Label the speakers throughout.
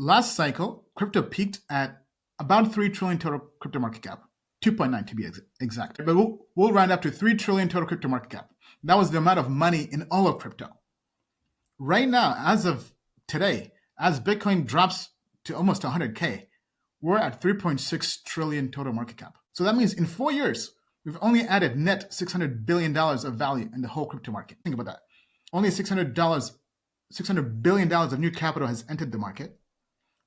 Speaker 1: Last cycle, crypto peaked at about 3 trillion total crypto market cap, 2.9 to be exact. But we'll round up to 3 trillion total crypto market cap. That was the amount of money in all of crypto. Right now, as of today, as Bitcoin drops to almost 100K, we're at 3.6 trillion total market cap. So that means in 4 years, we've only added net $600 billion of value in the whole crypto market. Think about that. Only $600 billion of new capital has entered the market.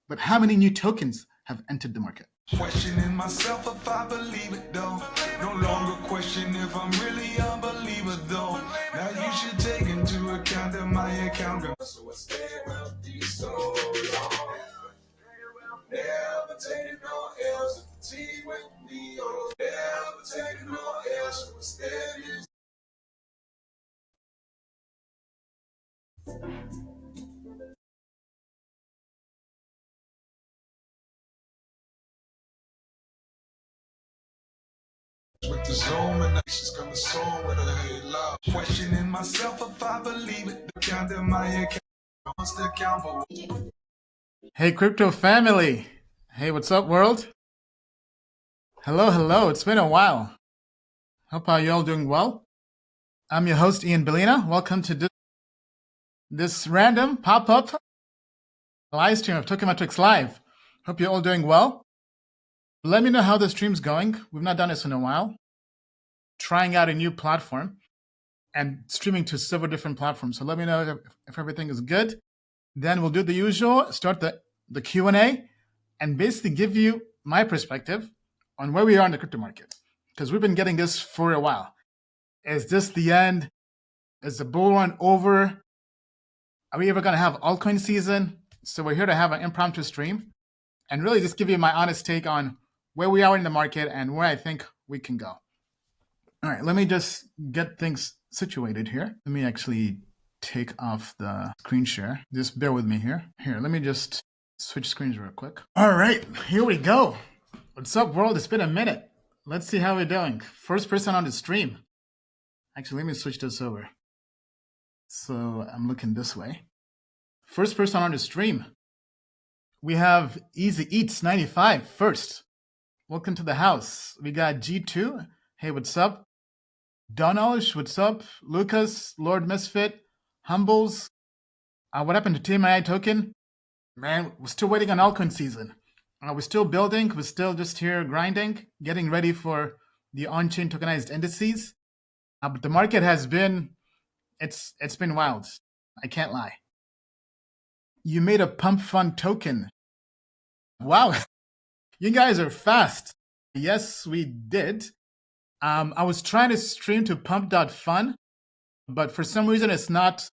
Speaker 1: But how many new tokens have entered the market?
Speaker 2: Questioning myself if I believe it though. No longer question if I'm really a believer though. Now you should take into account that my account goes. So I stay around these souls. Never taking no L's. T with me. Never taking no L's. So I stay with the zoom and she's gonna zoom with a halo. Questioning myself if I believe it. The count that my account wants to count for.
Speaker 1: Hey, crypto family. Hey, what's up, world? Hello. It's been a while. Hope you all doing well. I'm your host, Ian Bellina. Welcome to this random pop-up live stream of Tokenmetrics Live. Hope you're all doing well. Let me know how the stream's going. We've not done this in a while. Trying out a new platform and streaming to several different platforms. So let me know if everything is good. Then we'll do the usual, start the Q&A, and basically give you my perspective on where we are in the crypto market. Because we've been getting this for a while. Is this the end? Is the bull run over? Are we ever going to have altcoin season? So we're here to have an impromptu stream and really just give you my honest take on where we are in the market and where I think we can go. All right, let me just get things situated here. Let me actually take off the screen share. Just bear with me here. Here, let me just switch screens real quick. All right, here we go. What's up, world? It's been a minute. Let's see how we're doing. First person on the stream. Actually, let me switch this over. So I'm looking this way. First person on the stream. We have Easy Eats 95 first. Welcome to the house. We got G2. Hey, what's up? Donalish, what's up? Lucas, Lord Misfit, Humbles. What happened to TMI token? Man, we're still waiting on altcoin season. We're still building. We're still just here grinding, getting ready for the on-chain tokenized indices. But the market has been, it's been wild. I can't lie. You made a pump fund token. Wow, you guys are fast. Yes, we did. I was trying to stream to pump.fun, but for some reason it's not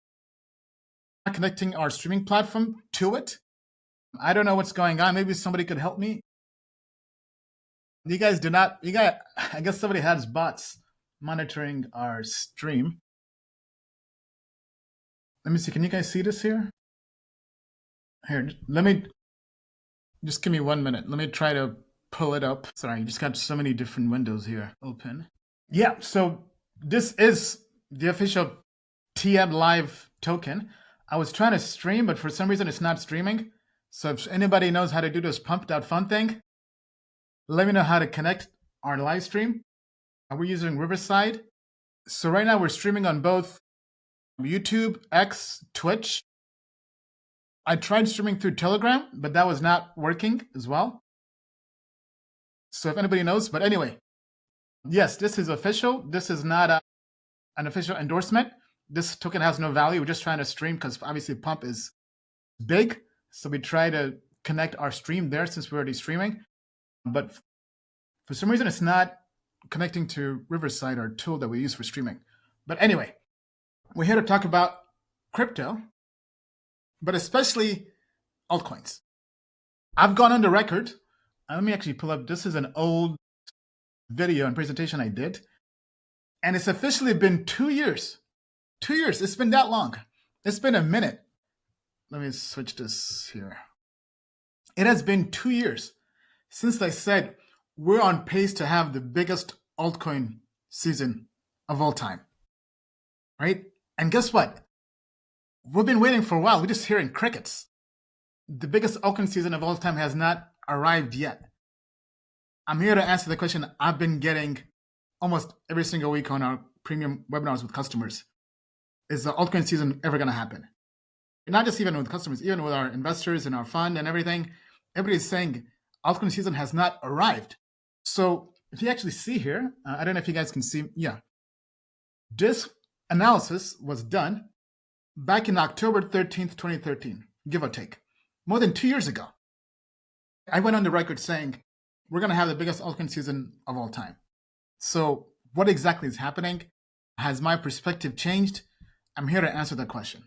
Speaker 1: connecting our streaming platform to it. I don't know what's going on. Maybe somebody could help me. I guess somebody has bots monitoring our stream. Let me see. Can you guys see this here? Here, just give me 1 minute. Let me try to pull it up. Sorry, you just got so many different windows here open. Yeah, so this is the official TM Live token. I was trying to stream, but for some reason it's not streaming. So if anybody knows how to do this pump.fun thing, let me know how to connect our live stream. We're using Riverside. So right now we're streaming on both YouTube, X, Twitch. I tried streaming through Telegram, but that was not working as well. So if anybody knows, but anyway, yes, this is official. This is not an official endorsement. This token has no value. We're just trying to stream because obviously Pump is big. So we try to connect our stream there since we're already streaming. But for some reason, it's not connecting to Riverside, our tool that we use for streaming. But anyway, we're here to talk about crypto, but especially altcoins. I've gone on the record. Let me actually pull up. This is an old video and presentation I did. And it's officially been 2 years. 2 years. It's been that long. It's been a minute. Let me switch this here. It has been 2 years since I said we're on pace to have the biggest altcoin season of all time. Right? And guess what? We've been waiting for a while. We're just hearing crickets. the biggest altcoin season of all time has not arrived yet. I'm here to answer the question I've been getting almost every single week on our premium webinars with customers. Is the altcoin season ever going to happen? Not just even with customers, even with our investors and our fund and everything. Everybody's saying altcoin season has not arrived. So if you actually see here, I don't know if you guys can see, yeah. This analysis was done back in October 13th, 2013, give or take, more than 2 years ago. I went on the record saying, we're going to have the biggest altcoin season of all time. So what exactly is happening? Has my perspective changed? I'm here to answer that question.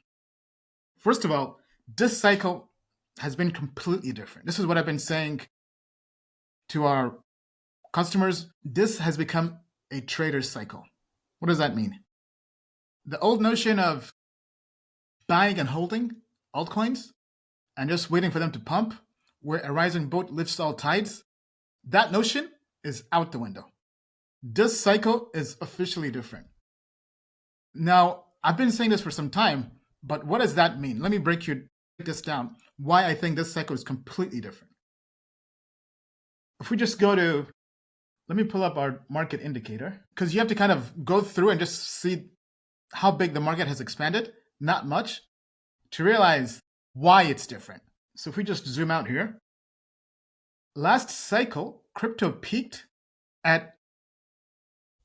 Speaker 1: First of all, this cycle has been completely different. This is what I've been saying to our customers. This has become a trader's cycle. What does that mean? The old notion of buying and holding altcoins and just waiting for them to pump, where a rising boat lifts all tides, that notion is out the window. This cycle is officially different. Now, I've been saying this for some time, but what does that mean? Let me break this down, why I think this cycle is completely different. If we just go to, let me pull up our market indicator, because you have to kind of go through and just see how big the market has expanded, not much, to realize why it's different. So if we just zoom out here, last cycle, crypto peaked at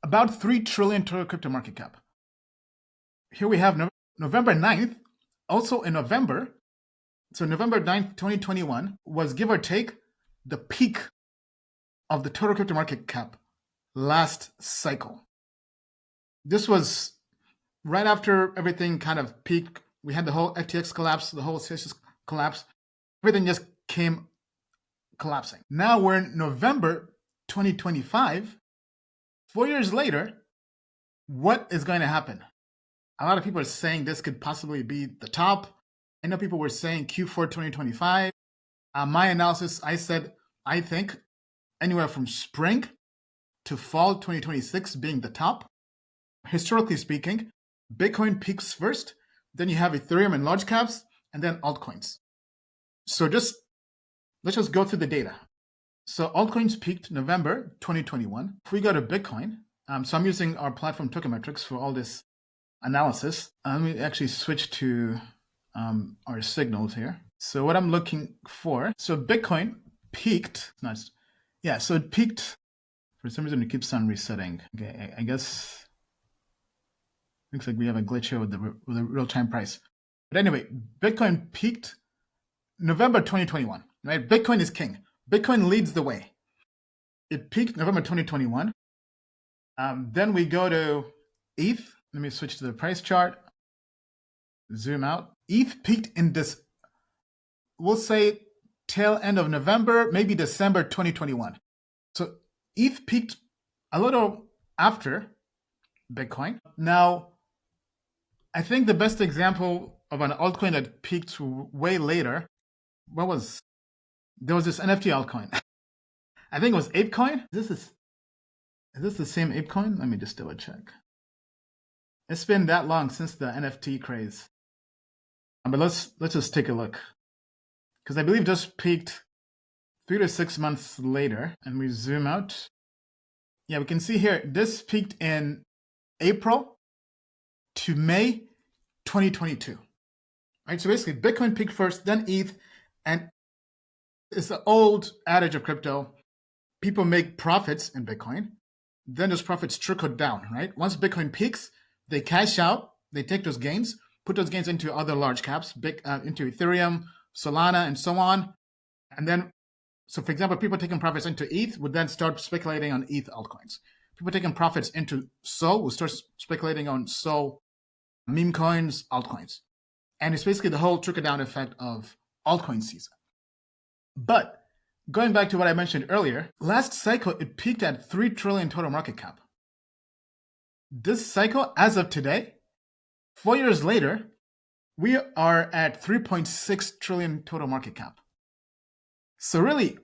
Speaker 1: about 3 trillion total crypto market cap. Here we have November 9th, also in November. So November 9th, 2021 was, give or take, the peak of the total crypto market cap last cycle. This was right after everything kind of peaked. We had the whole FTX collapse, the whole CSS collapse. Everything just came collapsing. Now we're in November 2025. 4 years later, what is going to happen? A lot of people are saying this could possibly be the top. I know people were saying Q4 2025. My analysis, I said, I think anywhere from spring to fall 2026 being the top. Historically speaking, Bitcoin peaks first, then you have Ethereum and large caps, and then altcoins. So let's just go through the data. So altcoins peaked November 2021. If we go to Bitcoin, so I'm using our platform Tokenmetrics for all this analysis. Let me actually switch to our signals here. So what I'm looking for, so Bitcoin peaked, so it peaked, for some reason it keeps on resetting. Okay, I guess, looks like we have a glitch here with the real-time price. But anyway, Bitcoin peaked November 2021, right? Bitcoin is king. Bitcoin leads the way. It peaked November 2021. Then we go to ETH. Let me switch to the price chart. Zoom out. ETH peaked in this, we'll say, tail end of November, maybe December 2021. So ETH peaked a little after Bitcoin. Now, I think the best example of an altcoin that peaked way later, there was this NFT altcoin. I think it was ApeCoin. Is this the same ApeCoin? Let me just double check. It's been that long since the NFT craze. But let's just take a look, because I believe just peaked 3 to 6 months later. And we zoom out. Yeah, we can see here this peaked in April to May 2022. Right, so basically Bitcoin peaked first, then ETH, and it's the old adage of crypto. People make profits in Bitcoin, then those profits trickle down, right? Once Bitcoin peaks, they cash out, they take those gains, put those gains into other large caps, into Ethereum, Solana, and so on. And then, so for example, people taking profits into ETH would then start speculating on ETH altcoins. People taking profits into Sol will start speculating on Sol meme coins, altcoins. And it's basically the whole trickle-down effect of altcoin season. But going back to what I mentioned earlier, last cycle, it peaked at 3 trillion total market cap. This cycle, as of today, 4 years later, we are at 3.6 trillion total market cap. So really,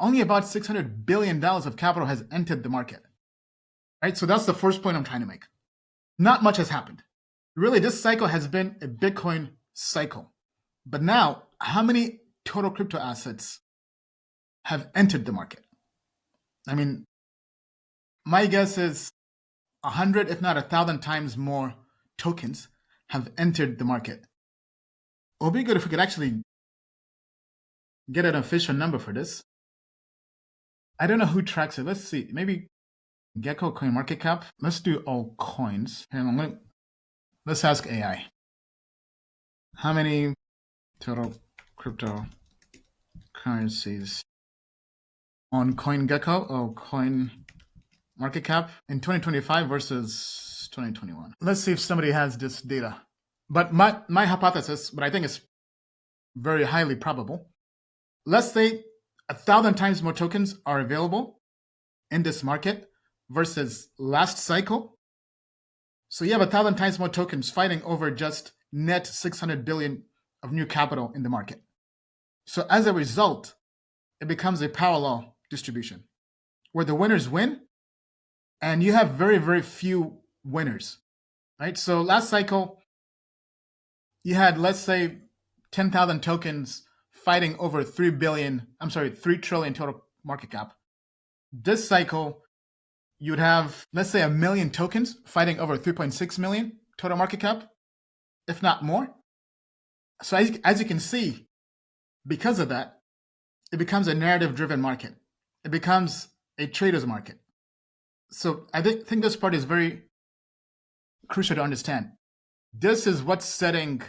Speaker 1: only about $600 billion of capital has entered the market. Right? So that's the first point I'm trying to make. Not much has happened. Really, this cycle has been a Bitcoin cycle. But now, how many total crypto assets have entered the market. I mean, my guess is 100, if not 1,000 times more tokens have entered the market. It would be good if we could actually get an official number for this. I don't know who tracks it. Let's see. Maybe Gecko Coin Market Cap. Let's do all coins. Let's ask AI. How many total crypto currencies on CoinGecko or Coin Market Cap in 2025 versus 2021? Let's see if somebody has this data. But my hypothesis, but I think it's very highly probable. Let's say 1,000 times more tokens are available in this market versus last cycle. So you have 1,000 times more tokens fighting over just net 600 billion of new capital in the market. So as a result, it becomes a parallel distribution where the winners win and you have very, very few winners, right? So last cycle, you had, let's say, 10,000 tokens fighting over 3 trillion total market cap. This cycle, you'd have, let's say, 1 million tokens fighting over 3.6 million total market cap, if not more. So as you can see, because of that, it becomes a narrative-driven market. It becomes a trader's market. So I think this part is very crucial to understand. This is what's setting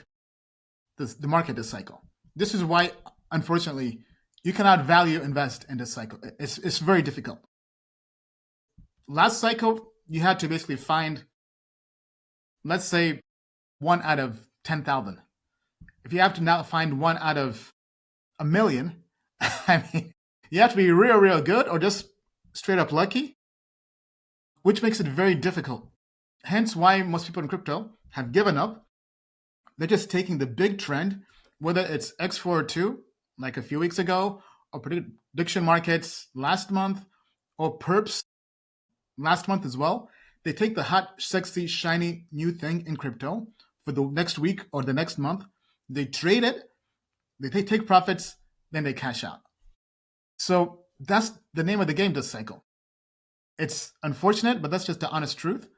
Speaker 1: the market this cycle. This is why, unfortunately, you cannot value invest in this cycle. It's very difficult. Last cycle, you had to basically find, let's say, 1 out of 10,000. If you have to now find 1 out of 1 million, I mean, you have to be real, real good or just straight up lucky, which makes it very difficult. Hence why most people in crypto have given up. They're just taking the big trend, whether it's X402, like a few weeks ago, or prediction markets last month, or perps last month as well. They take the hot, sexy, shiny new thing in crypto for the next week or the next month. They trade it, they take profits, then they cash out. So that's the name of the game this cycle. It's unfortunate, but that's just the honest truth.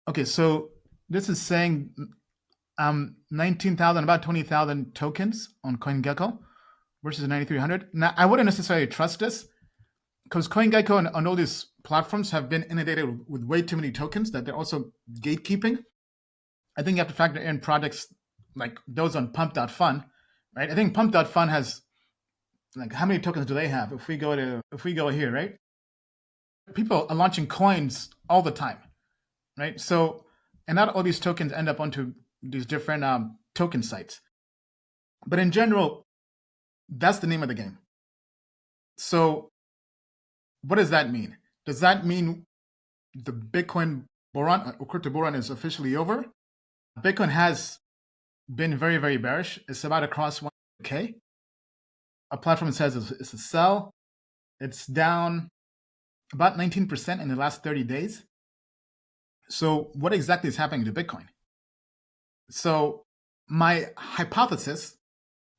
Speaker 1: Okay, so this is saying 19,000, about 20,000 tokens on CoinGecko versus 9,300. Now, I wouldn't necessarily trust this because CoinGecko and all these platforms have been inundated with way too many tokens that they're also gatekeeping. I think you have to factor in projects like those on Pump.fun, right? I think Pump.fun has, like, how many tokens do they have? If we go here, right? People are launching coins all the time, right? So, and not all these tokens end up onto these different token sites. But in general, that's the name of the game. So what does that mean? Does that mean the Bitcoin bull run or crypto bull run is officially over? Bitcoin has been very, very bearish. It's about to cross 1K. A platform says it's a sell. It's down about 19% in the last 30 days. So what exactly is happening to Bitcoin? So my hypothesis,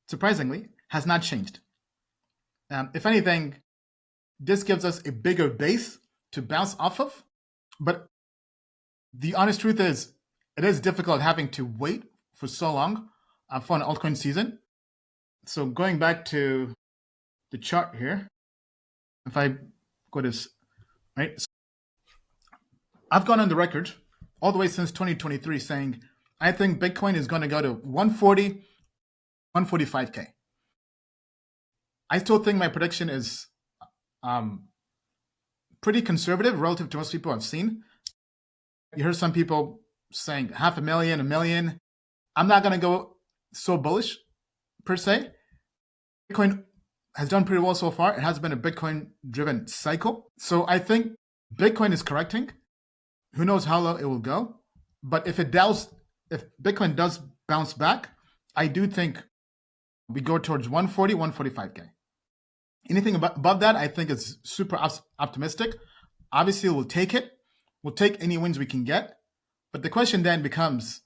Speaker 1: surprisingly, has not changed. If anything, this gives us a bigger base to bounce off of. But the honest truth is, it is difficult having to wait for so long for an altcoin season. So going back to the chart here, if I go to, right? So I've gone on the record all the way since 2023 saying, I think Bitcoin is going to go to 140, 145K. I still think my prediction is pretty conservative relative to most people I've seen. You heard some people saying 500,000, 1 million. I'm not going to go so bullish per se. Bitcoin has done pretty well so far. It has been a Bitcoin-driven cycle. So I think Bitcoin is correcting. Who knows how low it will go? But if Bitcoin does bounce back, I do think we go towards 140, 145K. Anything above that, I think is super optimistic. Obviously, we'll take it. We'll take any wins we can get. But the question then becomes,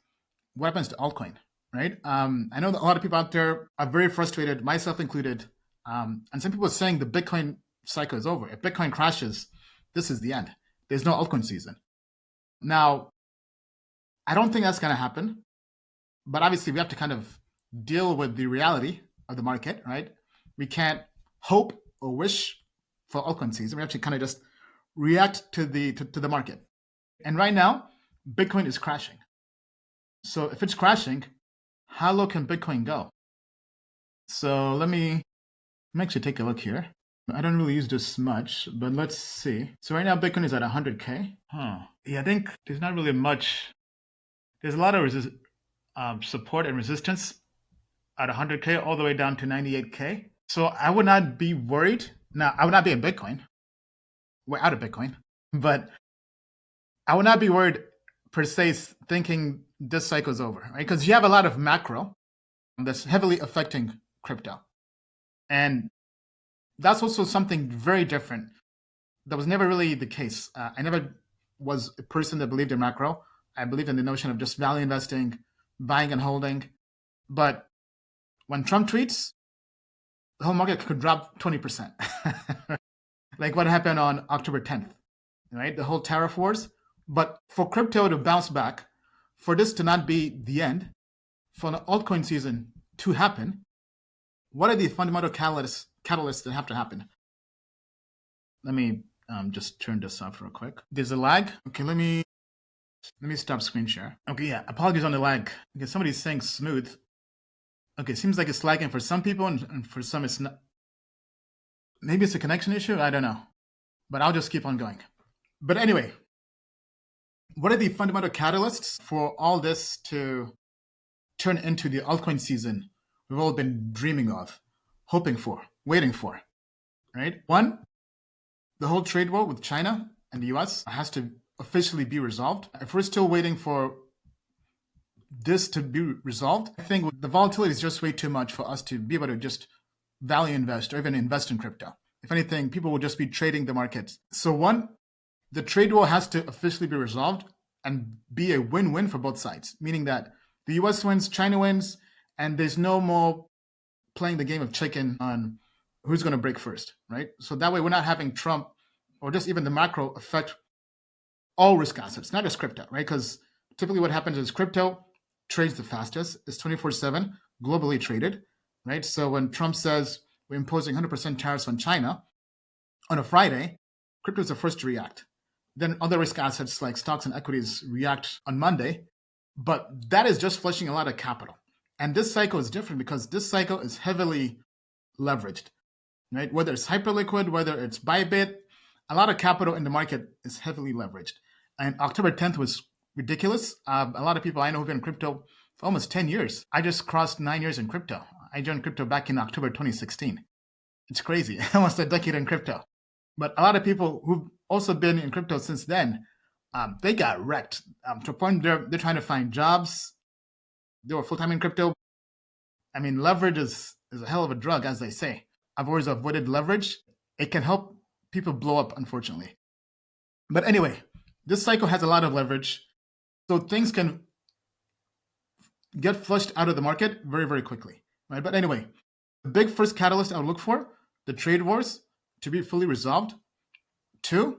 Speaker 1: what happens to altcoin, right? I know that a lot of people out there are very frustrated, myself included. And some people are saying the Bitcoin cycle is over. If Bitcoin crashes, this is the end. There's no altcoin season. Now, I don't think that's going to happen. But obviously, we have to kind of deal with the reality of the market, right? We can't hope or wish for altcoin season. We have to kind of just react to the market. And right now, Bitcoin is crashing. So if it's crashing, how low can Bitcoin go? So let me actually take a look here. I don't really use this much, but let's see. So right now, Bitcoin is at 100K. Yeah, I think there's not really much. There's a lot of support and resistance at 100K all the way down to 98K. So I would not be worried. Now, I would not be in Bitcoin. We're out of Bitcoin. But I would not be worried per se thinking this cycle is over, right? Because you have a lot of macro that's heavily affecting crypto. And that's also something very different. That was never really the case. I never was a person that believed in macro. I believed in the notion of just value investing, buying and holding. But when Trump tweets, the whole market could drop 20%. Like what happened on October 10th, right? The whole tariff wars. But for crypto to bounce back, for this to not be the end, for an altcoin season to happen, what are the fundamental catalysts that have to happen? Let me just turn this off real quick. There's a lag. Okay, let me stop screen share. Okay, yeah, apologies on the lag. Okay, somebody's saying smooth. Okay, seems like it's lagging for some people and for some it's not. Maybe it's a connection issue. I don't know. But I'll just keep on going. But anyway, what are the fundamental catalysts for all this to turn into the altcoin season we've all been dreaming of, hoping for, waiting for, right? One, the whole trade war with China and the US has to officially be resolved. If we're still waiting for this to be resolved, I think the volatility is just way too much for us to be able to just value invest or even invest in crypto. If anything, people will just be trading the markets. So one, the trade war has to officially be resolved and be a win-win for both sides, meaning that the US wins, China wins, and there's no more playing the game of chicken on who's going to break first, right? So that way we're not having Trump or just even the macro affect all risk assets, not just crypto, right? Because typically what happens is crypto trades the fastest, it's 24/7, globally traded, right? So when Trump says we're imposing 100% tariffs on China on a Friday, crypto is the first to react. Then other risk assets like stocks and equities react on Monday, but that is just flushing a lot of capital. And this cycle is different because this cycle is heavily leveraged, right? Whether it's hyperliquid, whether it's Bybit, a lot of capital in the market is heavily leveraged. And October 10th was ridiculous. A lot of people I know who've been in crypto for almost 10 years. I just crossed 9 years in crypto. I joined crypto back in October 2016. It's crazy, almost a decade in crypto. But a lot of people who've also been in crypto since then, they got wrecked to a point they're trying to find jobs. They were full-time in crypto. I mean, leverage is a hell of a drug, as they say. I've always avoided leverage. It can help people blow up, unfortunately. But anyway, this cycle has a lot of leverage. So things can get flushed out of the market very, very quickly, right? But anyway, the big first catalyst I would look for, the trade wars to be fully resolved. Two,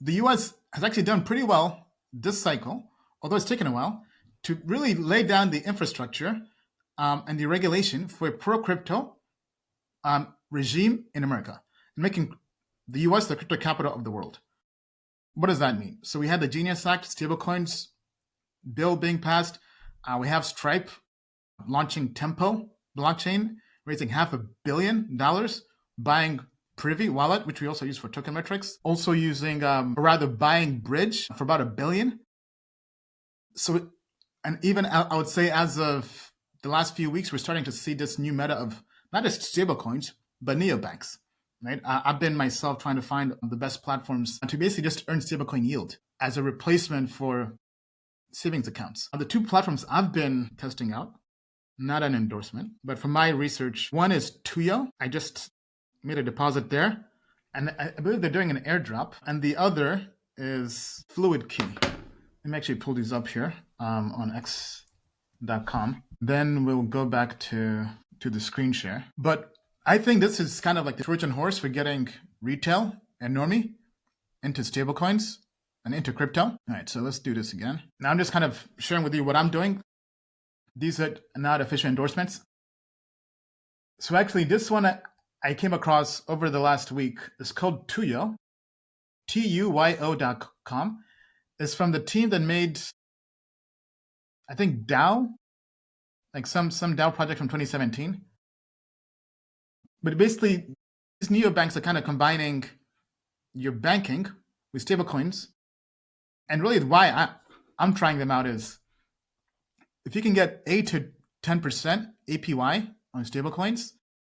Speaker 1: the US has actually done pretty well this cycle, although it's taken a while, to really lay down the infrastructure and the regulation for a pro-crypto regime in America, and making the US the crypto capital of the world. What does that mean? So we had the Genius Act, stablecoins bill being passed. We have Stripe launching Tempo blockchain, raising $500 million, buying Privy wallet, which we also use for token metrics, also using, buying Bridge for about $1 billion. So, and even I would say as of the last few weeks, we're starting to see this new meta of not just stablecoins, but neobanks, right? I've been myself trying to find the best platforms to basically just earn stablecoin yield as a replacement for savings accounts. The two platforms I've been testing out, not an endorsement, but from my research, one is Tuyo. I just made a deposit there, and I believe they're doing an airdrop. And the other is Fluid Key. Let me actually pull these up here on X. stablecoins.com. Then we'll go back to the screen share. But I think this is kind of like the Trojan horse for getting retail and normie into stablecoins and into crypto. All right, so let's do this again. Now I'm just kind of sharing with you what I'm doing. These are not official endorsements. So actually, this one I came across over the last week. It's called Tuyo, TUYO.com. It's from the team that made, I think, DAO, like some DAO project from 2017. But basically, these neobanks are kind of combining your banking with stablecoins. And really, why I'm trying them out is if you can get 8 to 10% APY on stablecoins,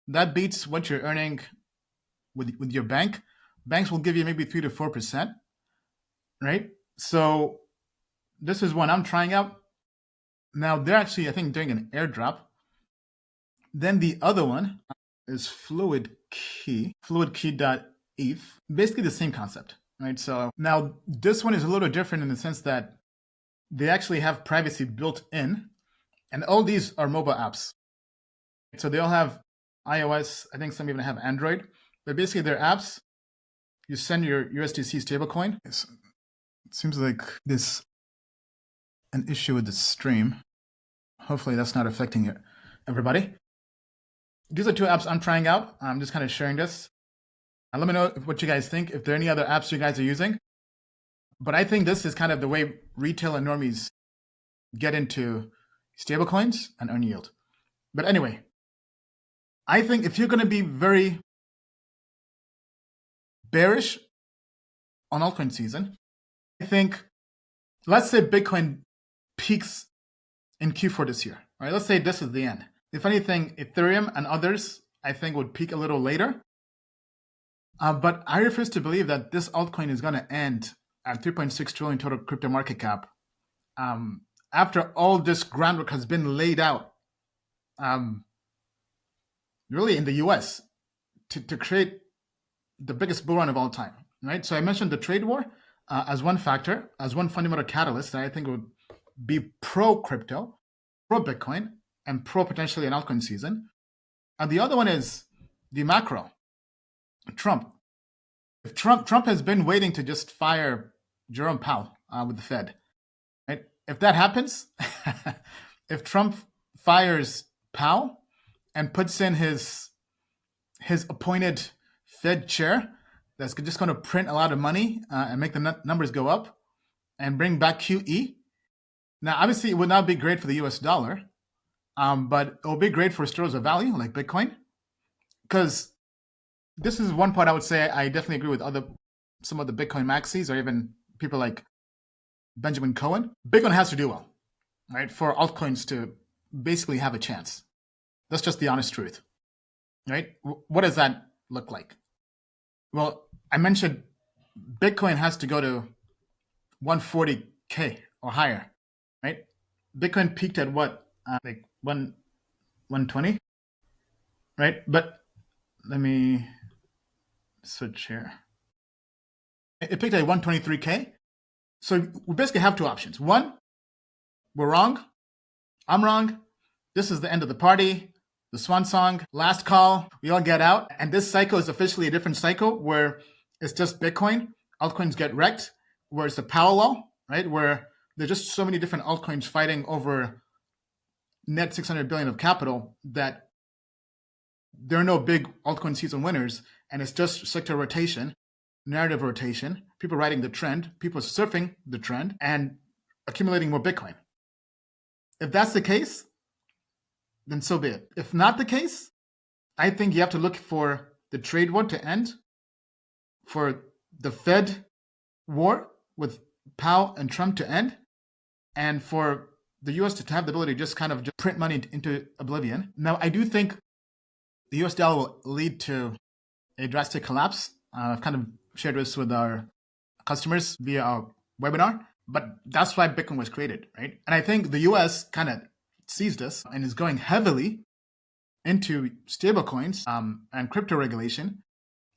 Speaker 1: that beats what you're earning with your bank. Banks will give you maybe 3 to 4%, right? So this is one I'm trying out. Now they're actually, I think, doing an airdrop. Then the other one is fluidkey.eth. Basically the same concept, right? So now this one is a little different in the sense that they actually have privacy built in, and all these are mobile apps. So they all have iOS. I think some even have Android, but basically they're apps. You send your USDC stablecoin. It seems like this an issue with the stream. Hopefully that's not affecting everybody. These are two apps I'm trying out. I'm just kind of sharing this. Let me know what you guys think, if there are any other apps you guys are using. But I think this is kind of the way retail and normies get into stablecoins and earn yield. But anyway, I think if you're going to be very bearish on altcoin season, I think, let's say Bitcoin peaks in Q4 this year. All right, let's say this is the end. If anything, Ethereum and others, I think, would peak a little later. But I refuse to believe that this altcoin is going to end at 3.6 trillion total crypto market cap. After all this groundwork has been laid out, really in the US, to create the biggest bull run of all time, right? So I mentioned the trade war as one factor, as one fundamental catalyst that I think would be pro-crypto, pro-Bitcoin, and pro-potentially an altcoin season. And the other one is the macro, Trump. If Trump has been waiting to just fire Jerome Powell with the Fed, right? If that happens, if Trump fires Powell and puts in his appointed Fed chair that's just going to print a lot of money and make the numbers go up and bring back QE. Now, obviously, it would not be great for the US dollar, but it will be great for stores of value like Bitcoin. Because this is one part I would say I definitely agree with some of the Bitcoin maxis or even people like Benjamin Cohen. Bitcoin has to do well, right, for altcoins to basically have a chance. That's just the honest truth, right? What does that look like? Well, I mentioned Bitcoin has to go to 140K or higher, right? Bitcoin peaked at what, like 120, right? But let me switch here. It peaked at 123K. So we basically have two options. One, we're wrong. I'm wrong. This is the end of the party. The swan song, last call, we all get out. And this cycle is officially a different cycle where it's just Bitcoin. Altcoins get wrecked, where it's a Powell law, right? Where there's just so many different altcoins fighting over net 600 billion of capital that there are no big altcoin season winners. And it's just sector rotation, narrative rotation, people riding the trend, people surfing the trend and accumulating more Bitcoin. If that's the case, then so be it. If not the case, I think you have to look for the trade war to end, for the Fed war with Powell and Trump to end, and for the US to have the ability to just kind of just print money into oblivion. Now, I do think the US dollar will lead to a drastic collapse. I've kind of shared this with our customers via our webinar, but that's why Bitcoin was created, right? And I think the US kind of sees this and is going heavily into stablecoins and crypto regulation,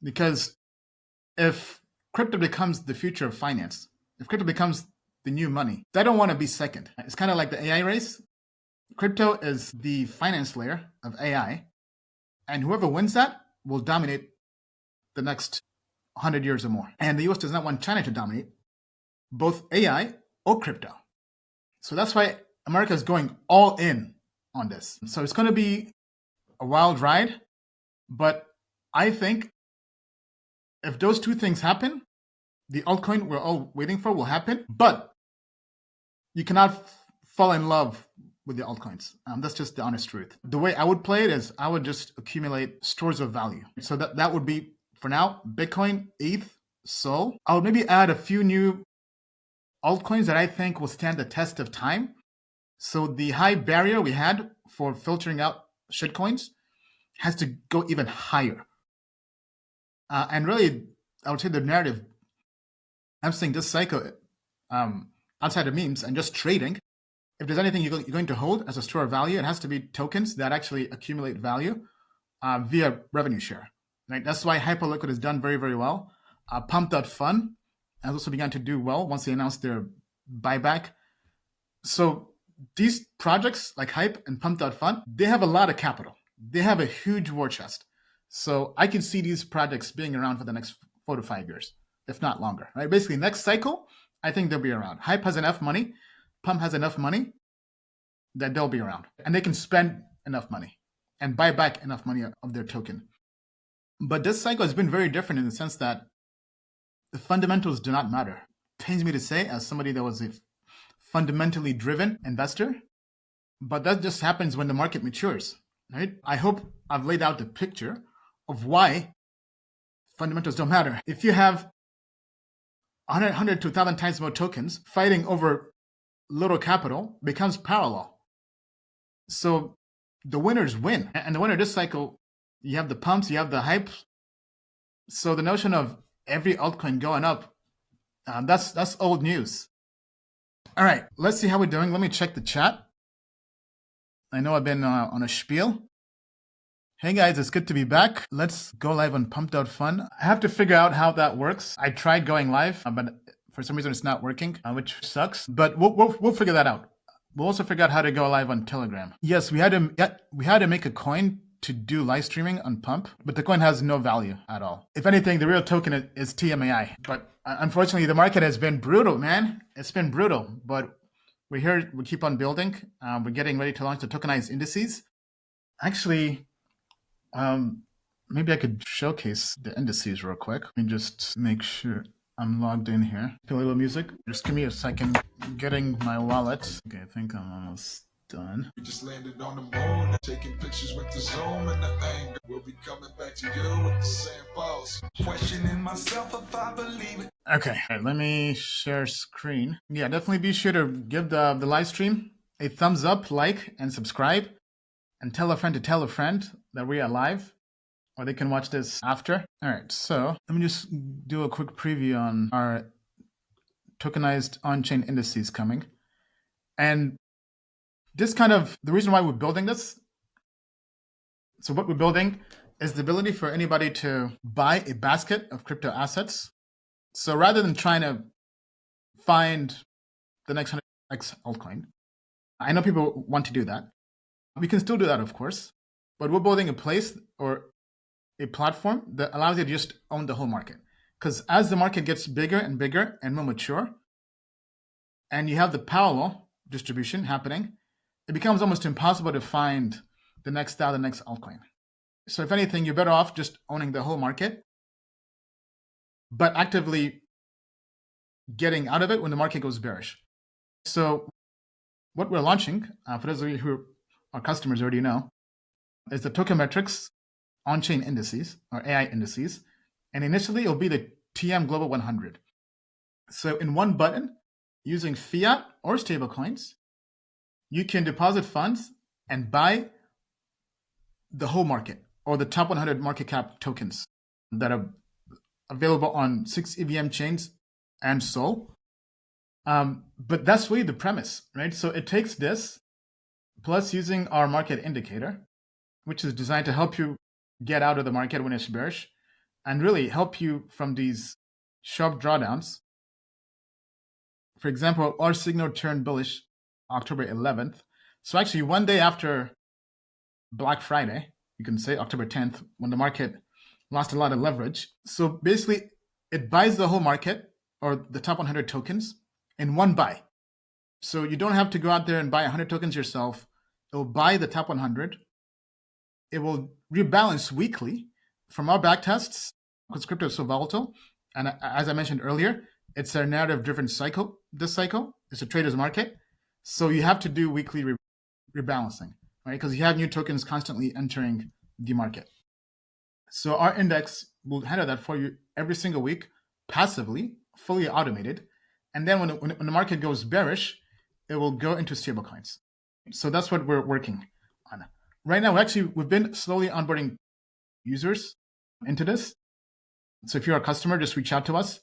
Speaker 1: because if crypto becomes the future of finance, if crypto becomes the new money, they don't want to be second. It's kind of like the AI race. Crypto is the finance layer of AI, and whoever wins that will dominate the next 100 years or more. And the US does not want China to dominate both AI or crypto. So that's why America is going all in on this. So it's going to be a wild ride, but I think if those two things happen, the altcoin we're all waiting for will happen, but you cannot fall in love with the altcoins. That's just the honest truth. The way I would play it is I would just accumulate stores of value. So that would be, for now, Bitcoin, ETH, Sol. I would maybe add a few new altcoins that I think will stand the test of time. So the high barrier we had for filtering out shitcoins has to go even higher. And really, I would say the narrative, I'm saying this cycle, outside of memes and just trading, if there's anything you're going to hold as a store of value, it has to be tokens that actually accumulate value via revenue share. Right? That's why Hyperliquid has done very, very well. Pump.fun has also begun to do well once they announced their buyback. So these projects like Hype and Pump.fun, they have a lot of capital. They have a huge war chest. So I can see these projects being around for the next 4 to 5 years, if not longer. Right? Basically, next cycle, I think they'll be around. Hype has enough money. Pump has enough money that they'll be around. And they can spend enough money and buy back enough money of their token. But this cycle has been very different in the sense that the fundamentals do not matter. Pains me to say, as somebody that was a fundamentally driven investor, but that just happens when the market matures, right? I hope I've laid out the picture of why fundamentals don't matter. If you have 100 to 1,000 times more tokens fighting over little capital, becomes parallel. So the winners win. And the winner this cycle, you have the pumps, you have the hype. So the notion of every altcoin going up, that's old news. All right, let's see how we're doing. Let me check the chat. I know I've been on a spiel. Hey guys, it's good to be back. Let's go live on Pump.fun. I have to figure out how that works. I tried going live, but for some reason it's not working, which sucks. But we'll figure that out. We'll also figure out how to go live on Telegram. Yes, we had to make a coin to do live streaming on Pump, but the coin has no value at all. If anything, the real token is TMAI. But unfortunately, the market has been brutal, man. It's been brutal. But we're here. We keep on building. We're getting ready to launch the tokenized indices. Actually, maybe I could showcase the indices real quick. Let me just make sure I'm logged in here. Play a little music. Just give me a second. Getting my wallet. Okay, I think I'm almost done.
Speaker 2: We just landed on the moon, taking pictures with the zoom and the angle. We'll be coming back to you with the same pulse. Questioning myself if I believe it.
Speaker 1: Okay, all right, let me share screen. Yeah, definitely be sure to give the live stream a thumbs up, like, and subscribe. And tell a friend that we are live, or they can watch this after. All right, so let me just do a quick preview on our tokenized on-chain indices coming. And this the reason why we're building this, so what we're building is the ability for anybody to buy a basket of crypto assets. So rather than trying to find the next 100x altcoin, I know people want to do that. We can still do that, of course, but we're building a place or a platform that allows you to just own the whole market. Because as the market gets bigger and bigger and more mature, and you have the parallel distribution happening, it becomes almost impossible to find the next style, the next altcoin. So if anything, you're better off just owning the whole market, but actively getting out of it when the market goes bearish. So what we're launching, for those of you who our customers already know, is the Tokenmetrics on-chain indices, or AI indices. And initially, it'll be the TM Global 100. So in one button, using fiat or stablecoins, you can deposit funds and buy the whole market, or the top 100 market cap tokens that are available on 6 EVM chains and Sol. But that's really the premise, right? So it takes this, plus using our market indicator, which is designed to help you get out of the market when it's bearish, and really help you from these sharp drawdowns. For example, our signal turned bullish October 11th. So actually, one day after Black Friday, you can say October 10th, when the market lost a lot of leverage. So basically, it buys the whole market or the top 100 tokens in one buy. So you don't have to go out there and buy 100 tokens yourself. It will buy the top 100. It will rebalance weekly. From our back tests, because crypto is so volatile, and as I mentioned earlier, it's a narrative-driven cycle. This cycle, it's a trader's market, so you have to do weekly rebalancing, right? Because you have new tokens constantly entering the market. So our index will handle that for you every single week, passively, fully automated. And then when the market goes bearish, it will go into stablecoins. So that's what we're working on. Right now, we've been slowly onboarding users into this. So if you're a customer, just reach out to us.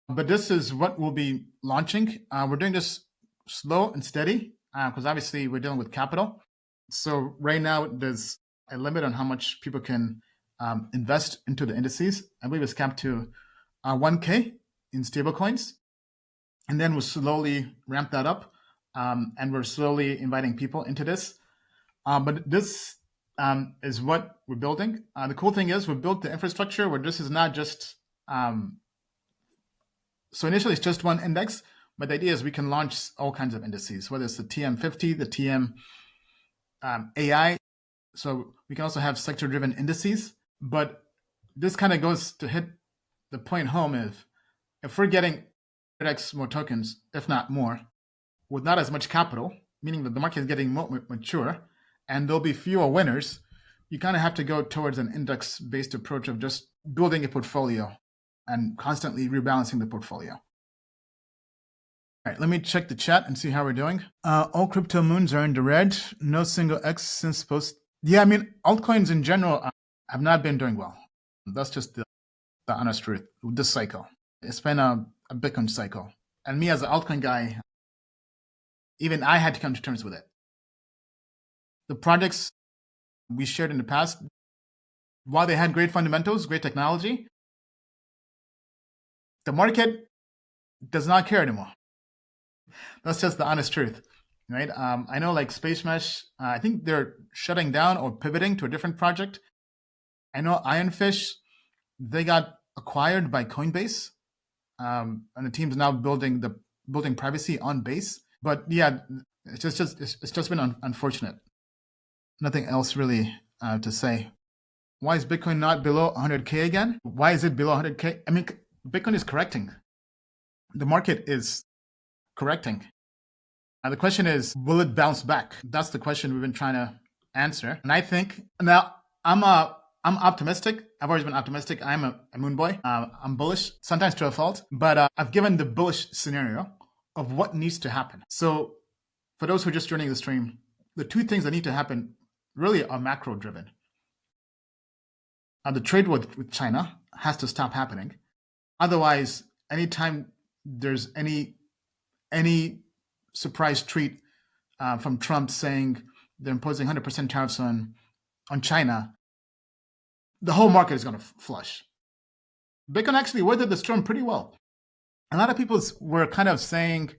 Speaker 1: But this is what we'll be launching. We're doing this slow and steady because obviously we're dealing with capital. So right now there's a limit on how much people can invest into the indices. I believe it's capped to 1K in stablecoins. And then we'll slowly ramp that up. And we're slowly inviting people into this. But this is what we're building. The cool thing is we've built the infrastructure where this is not just, so initially it's just one index, but the idea is we can launch all kinds of indices, whether it's the TM50, the TM AI. So we can also have sector-driven indices. But this kind of goes to hit the point home if we're getting 100x more tokens, if not more, with not as much capital, meaning that the market is getting more mature, and there'll be fewer winners, you kind of have to go towards an index-based approach of just building a portfolio and constantly rebalancing the portfolio. All right, let me check the chat and see how we're doing. All crypto moons are in the red. No single X since post. Yeah, I mean, altcoins in general have not been doing well. That's just the honest truth. This cycle, it's been a Bitcoin cycle. And me as an altcoin guy, even I had to come to terms with it. The projects we shared in the past, while they had great fundamentals, great technology, the market does not care anymore. That's just the honest truth, right? I know like Space Mesh, I think they're shutting down or pivoting to a different project. I know Ironfish, they got acquired by Coinbase, and the team's now building privacy on Base. But yeah, it's just been unfortunate. Nothing else really to say. Why is Bitcoin not below 100K again? Why is it below 100K? I mean, Bitcoin is correcting. The market is correcting. And the question is, will it bounce back? That's the question we've been trying to answer. And I think now I'm optimistic. I've always been optimistic. I'm a moon boy. I'm bullish, sometimes to a fault, but I've given the bullish scenario of what needs to happen. So for those who are just joining the stream, the two things that need to happen really are macro driven. The trade with China has to stop happening. Otherwise, anytime there's any surprise treat from Trump saying they're imposing 100% tariffs on China, the whole market is going to flush. Bitcoin actually weathered the storm pretty well. A lot of people were kind of saying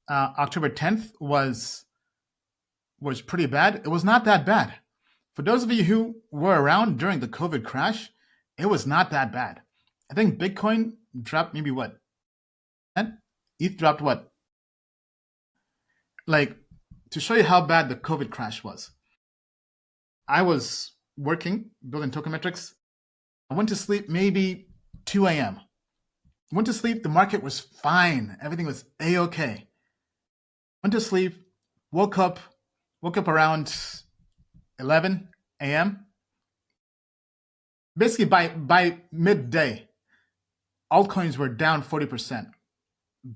Speaker 1: October 10th was pretty bad. It was not that bad. For those of you who were around during the COVID crash, it was not that bad. I think Bitcoin dropped maybe what? ETH dropped what? Like, to show you how bad the COVID crash was, I was working, building tokenmetrics. I went to sleep maybe 2 a.m. Went to sleep, the market was fine. Everything was A-okay. Went to sleep, woke up around 11 a.m. Basically, by midday, altcoins were down 40%.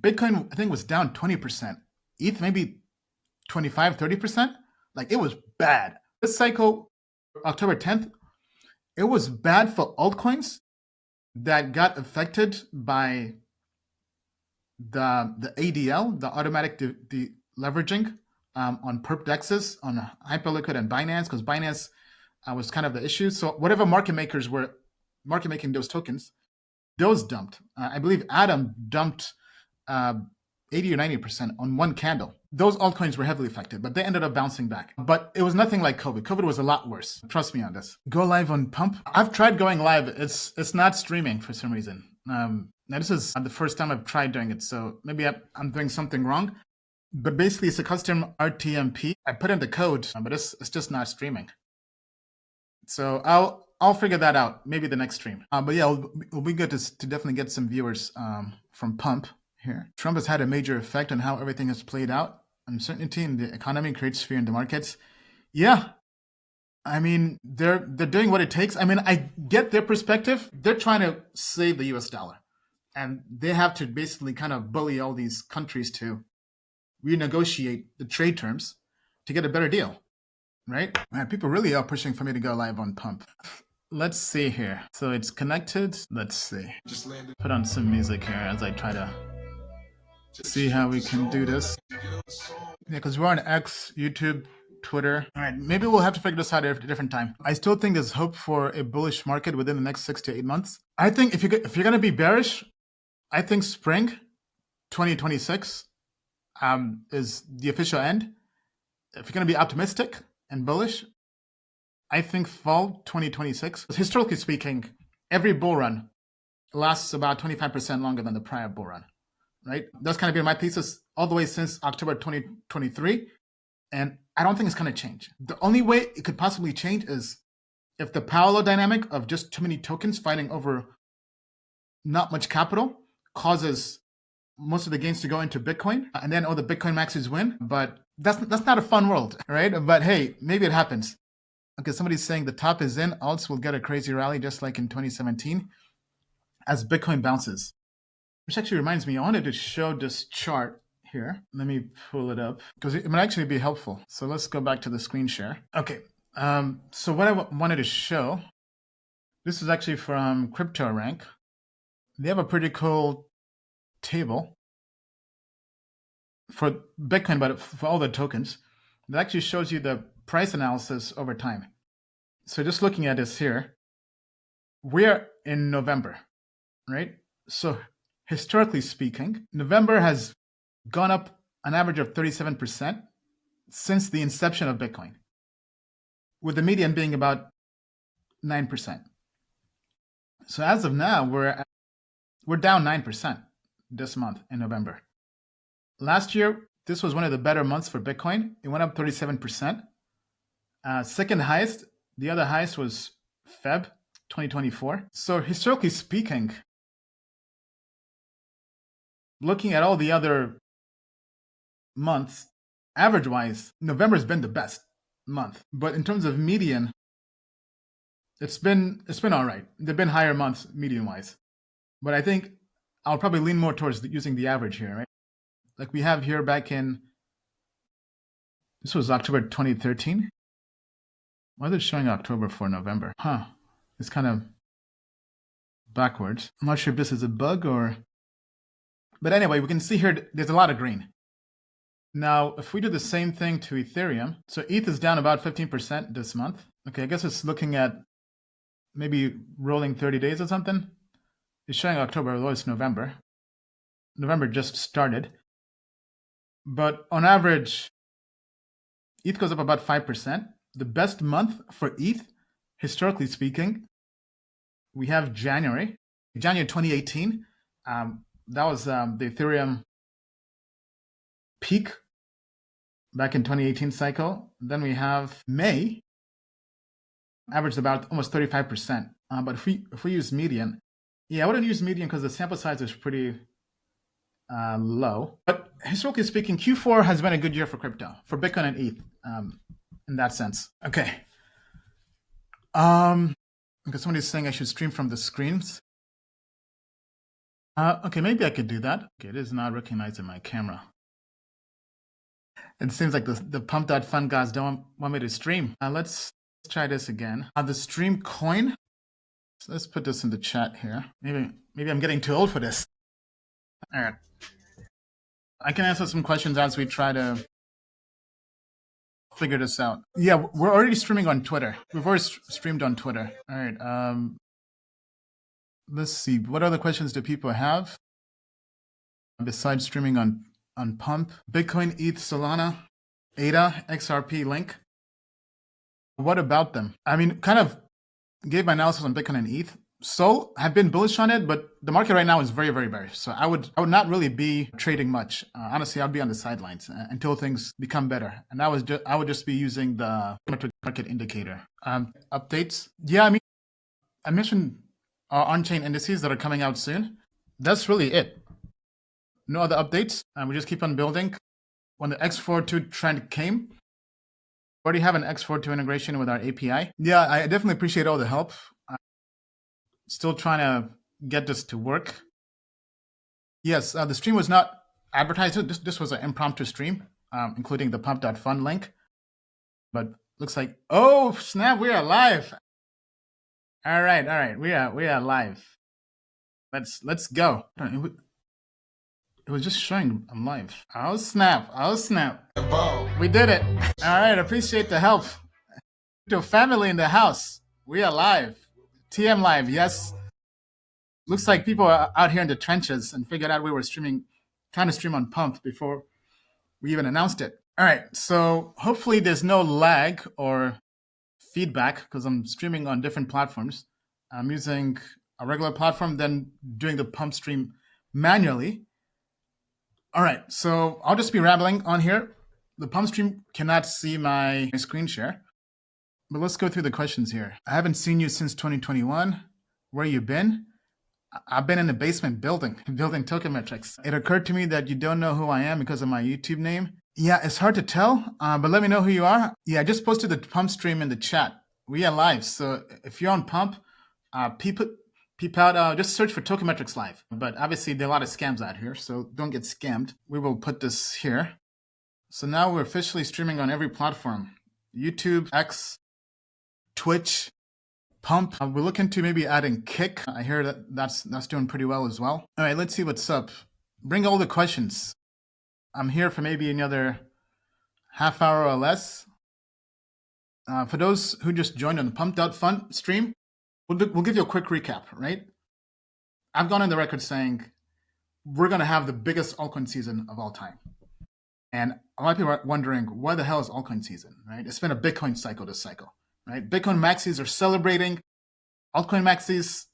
Speaker 1: Bitcoin, I think, was down 20%. ETH, maybe 25, 30%. Like, it was bad. This cycle, October 10th, it was bad for altcoins that got affected by the ADL, the automatic leveraging on perp dexes, on Hyperliquid and Binance, because Binance was kind of the issue. So whatever market makers were market making those tokens, those dumped. I believe Atom dumped 80 or 90% on one candle. Those altcoins were heavily affected, but they ended up bouncing back. But it was nothing like COVID. COVID was a lot worse. Trust me on this. Go live on Pump. I've tried going live. It's not streaming for some reason. Now this is the first time I've tried doing it, so maybe I'm doing something wrong. But basically, it's a custom RTMP. I put in the code, but it's just not streaming. So I'll figure that out maybe the next stream. But yeah, it'll be good to definitely get some viewers from Pump here. Trump has had a major effect on how everything has played out. Uncertainty in the economy creates fear in the markets. Yeah, I mean they're doing what it takes. I mean, I get their perspective. They're trying to save the U.S. dollar, and they have to basically kind of bully all these countries to renegotiate the trade terms to get a better deal. Right? Man, people really are pushing for me to go live on Pump. Let's see here. So it's connected. Let's see. Put on some music here as I try to see how we can do this. Yeah, because we're on X, YouTube, Twitter. All right, maybe we'll have to figure this out at a different time. I still think there's hope for a bullish market within the next 6 to 8 months. I think if you're going to be bearish, I think spring 2026 is the official end. If you're going to be optimistic and bullish, I think fall 2026. Historically speaking, every bull run lasts about 25% longer than the prior bull run, right? That's kind of been my thesis all the way since October 2023, and I don't think it's going to change. The only way it could possibly change is if the parallel dynamic of just too many tokens fighting over not much capital causes most of the gains to go into Bitcoin, and then all the Bitcoin maxes win. But that's not a fun world, right? But hey, maybe it happens. Okay, somebody's saying the top is in. Alts will get a crazy rally just like in 2017 as Bitcoin bounces. Which actually reminds me, I wanted to show this chart here. Let me pull it up because it might actually be helpful. So let's go back to the screen share. Okay, so what I wanted to show, this is actually from CryptoRank. They have a pretty cool table for Bitcoin, but for all the tokens. It actually shows you the price analysis over time. So just looking at this here, we're in November, right? So historically speaking, November has gone up an average of 37% since the inception of Bitcoin, with the median being about 9%. So as of now, we're down 9% this month in November. Last year, this was one of the better months for Bitcoin. It went up 37%. Second highest, the other highest was Feb 2024. So historically speaking, looking at all the other months, average-wise, November's been the best month. But in terms of median, it's been all right. There've been higher months median-wise. But I think I'll probably lean more towards using the average here, right? Like we have here back in, this was October 2013. Why is it showing October for November? Huh, it's kind of backwards. I'm not sure if this is a bug or, but anyway, we can see here, there's a lot of green. Now, if we do the same thing to Ethereum, so ETH is down about 15% this month. Okay, I guess it's looking at maybe rolling 30 days or something. It's showing October, although it's November. November just started. But on average, ETH goes up about 5%. The best month for ETH, historically speaking, we have January 2018. That was the Ethereum peak back in 2018 cycle. Then we have May, averaged about almost 35%. But if we use median, yeah, I wouldn't use median because the sample size is pretty low. But historically speaking, Q4 has been a good year for crypto, for Bitcoin and ETH, in that sense. Okay. Because somebody's saying I should stream from the screens. Okay, maybe I could do that. Okay, it is not recognizing my camera. It seems like the pump.fun guys don't want me to stream. Let's try this again. The stream coin. So let's put this in the chat here. Maybe I'm getting too old for this. All right. I can answer some questions as we try to figure this out. Yeah, we're already streaming on Twitter. We've already streamed on Twitter. All right. Let's see. What other questions do people have besides streaming on on Pump, Bitcoin, ETH, Solana, ADA, XRP, Link. What about them? I mean, kind of gave my analysis on Bitcoin and ETH. Sol have been bullish on it, but the market right now is very, very bearish. So I would not really be trading much. Honestly, I'd be on the sidelines until things become better. And I would just be using the market indicator. Updates. Yeah, I mean, I mentioned on-chain indices that are coming out soon. That's really it. No other updates. We just keep on building. When the X42 trend came, we already have an X42 integration with our API. Yeah, I definitely appreciate all the help. Still trying to get this to work. Yes, the stream was not advertised. This was an impromptu stream, including the pump.fun link. But looks like, oh snap, we are live. All right, we are live. Let's go. It was just showing I'm live. Oh snap! We did it. All right, appreciate the help. To family in the house, we are live. TM live, yes. Looks like people are out here in the trenches and figured out we were trying to stream on Pump before we even announced it. All right, so hopefully there's no lag or feedback because I'm streaming on different platforms. I'm using a regular platform, then doing the Pump stream manually. All right, so I'll just be rambling on here. The Pump stream cannot see my screen share, but let's go through the questions here. I haven't seen you since 2021. Where you been? I've been in the basement building token metrics. It occurred to me that you don't know who I am because of my YouTube name. Yeah, it's hard to tell, but let me know who you are. Yeah, I just posted the Pump stream in the chat. We are live, so if you're on Pump, peep out, just search for Token Metrics Live. But obviously there are a lot of scams out here, so don't get scammed. We will put this here. So now we're officially streaming on every platform. YouTube, X, Twitch, Pump. We're looking to maybe adding Kick. I hear that's doing pretty well as well. All right, let's see what's up. Bring all the questions. I'm here for maybe another half hour or less. For those who just joined on the Pump.fun stream, we'll give you a quick recap, right? I've gone on the record saying we're going to have the biggest altcoin season of all time. And a lot of people are wondering, what the hell is altcoin season, right? It's been a Bitcoin cycle this cycle. Right? Bitcoin maxis are celebrating. Altcoin maxis,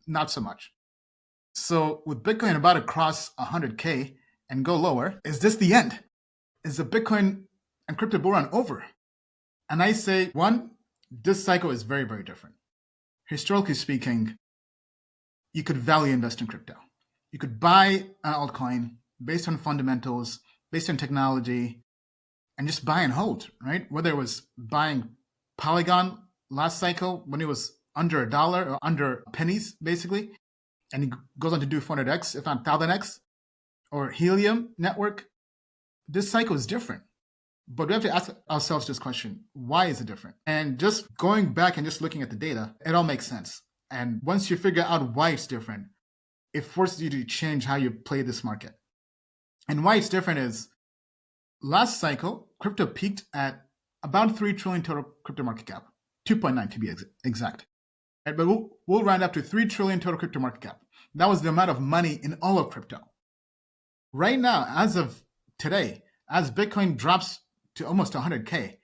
Speaker 1: not so much. So with Bitcoin about to cross 100K and go lower, is this the end? Is the Bitcoin and crypto bull run over? And I say, one, this cycle is very, very different. Historically speaking, you could value invest in crypto. You could buy an altcoin based on fundamentals, based on technology, and just buy and hold, right? Whether it was buying Polygon last cycle when it was under $1 or under pennies, basically, and it goes on to do 400x, if not 1000x, or Helium network. This cycle is different. But we have to ask ourselves this question, why is it different? And just going back and just looking at the data, it all makes sense. And once you figure out why it's different, it forces you to change how you play this market. And why it's different is last cycle, crypto peaked at about 3 trillion total crypto market cap, 2.9 to be exact. Right, but we'll round up to 3 trillion total crypto market cap. That was the amount of money in all of crypto. Right now, as of today, as Bitcoin drops to almost 100K,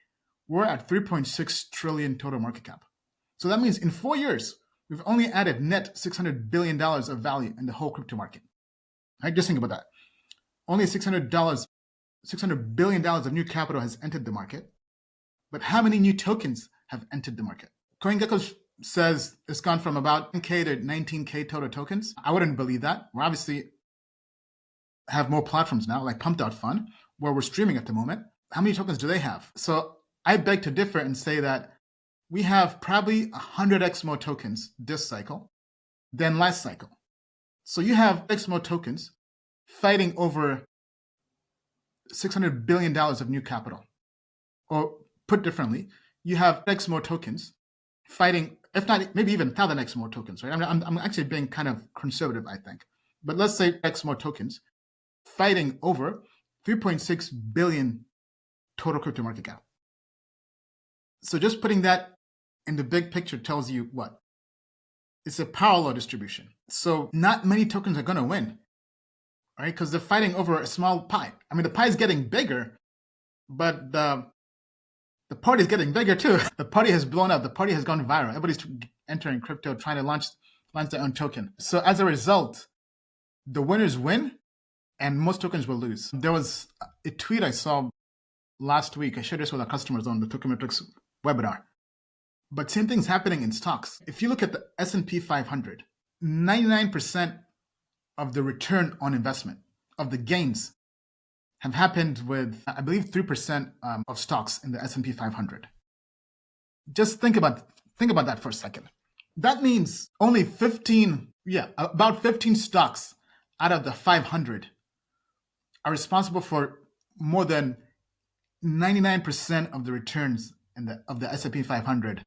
Speaker 1: we're at 3.6 trillion total market cap. So that means in 4 years, we've only added net $600 billion of value in the whole crypto market. Right, just think about that. Only $600 billion of new capital has entered the market. But how many new tokens have entered the market? CoinGecko says it's gone from about 10K to 19K total tokens. I wouldn't believe that. We obviously have more platforms now, like Pump.fun, where we're streaming at the moment. How many tokens do they have? So I beg to differ and say that we have probably 100x more tokens this cycle than last cycle. So you have X more tokens fighting over $600 billion of new capital. Or put differently, you have X more tokens fighting, if not maybe even 1000x more tokens, right? I'm actually being kind of conservative, I think. But let's say X more tokens fighting over 3.6 billion total crypto market cap. So just putting that in the big picture tells you what? It's a parallel distribution. So not many tokens are going to win. right? Because they're fighting over a small pie. I mean, the pie is getting bigger, but the party is getting bigger too. The party has blown up. The party has gone viral. Everybody's entering crypto, trying to launch their own token. So as a result, the winners win, and most tokens will lose. There was a tweet I saw last week. I shared this with our customers on the Tokenmetrics webinar. But same thing's happening in stocks. If you look at the S&P 500, 99% of the return on investment, of the gains, have happened with, I believe, 3% of stocks in the S&P 500. Just think about that for a second. That means only about 15 stocks out of the 500 are responsible for more than 99% of the returns of the S&P 500.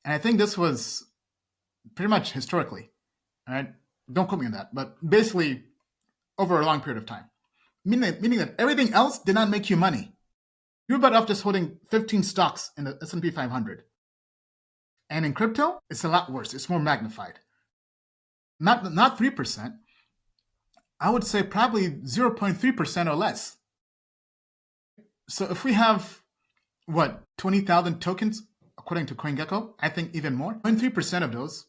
Speaker 1: And I think this was pretty much historically, all right? Don't quote me on that, but basically over a long period of time. Meaning that everything else did not make you money. You're better off just holding 15 stocks in the S&P 500. And in crypto, it's a lot worse. It's more magnified. Not 3%. I would say probably 0.3% or less. So if we have, 20,000 tokens, according to CoinGecko, I think even more, 0.3% of those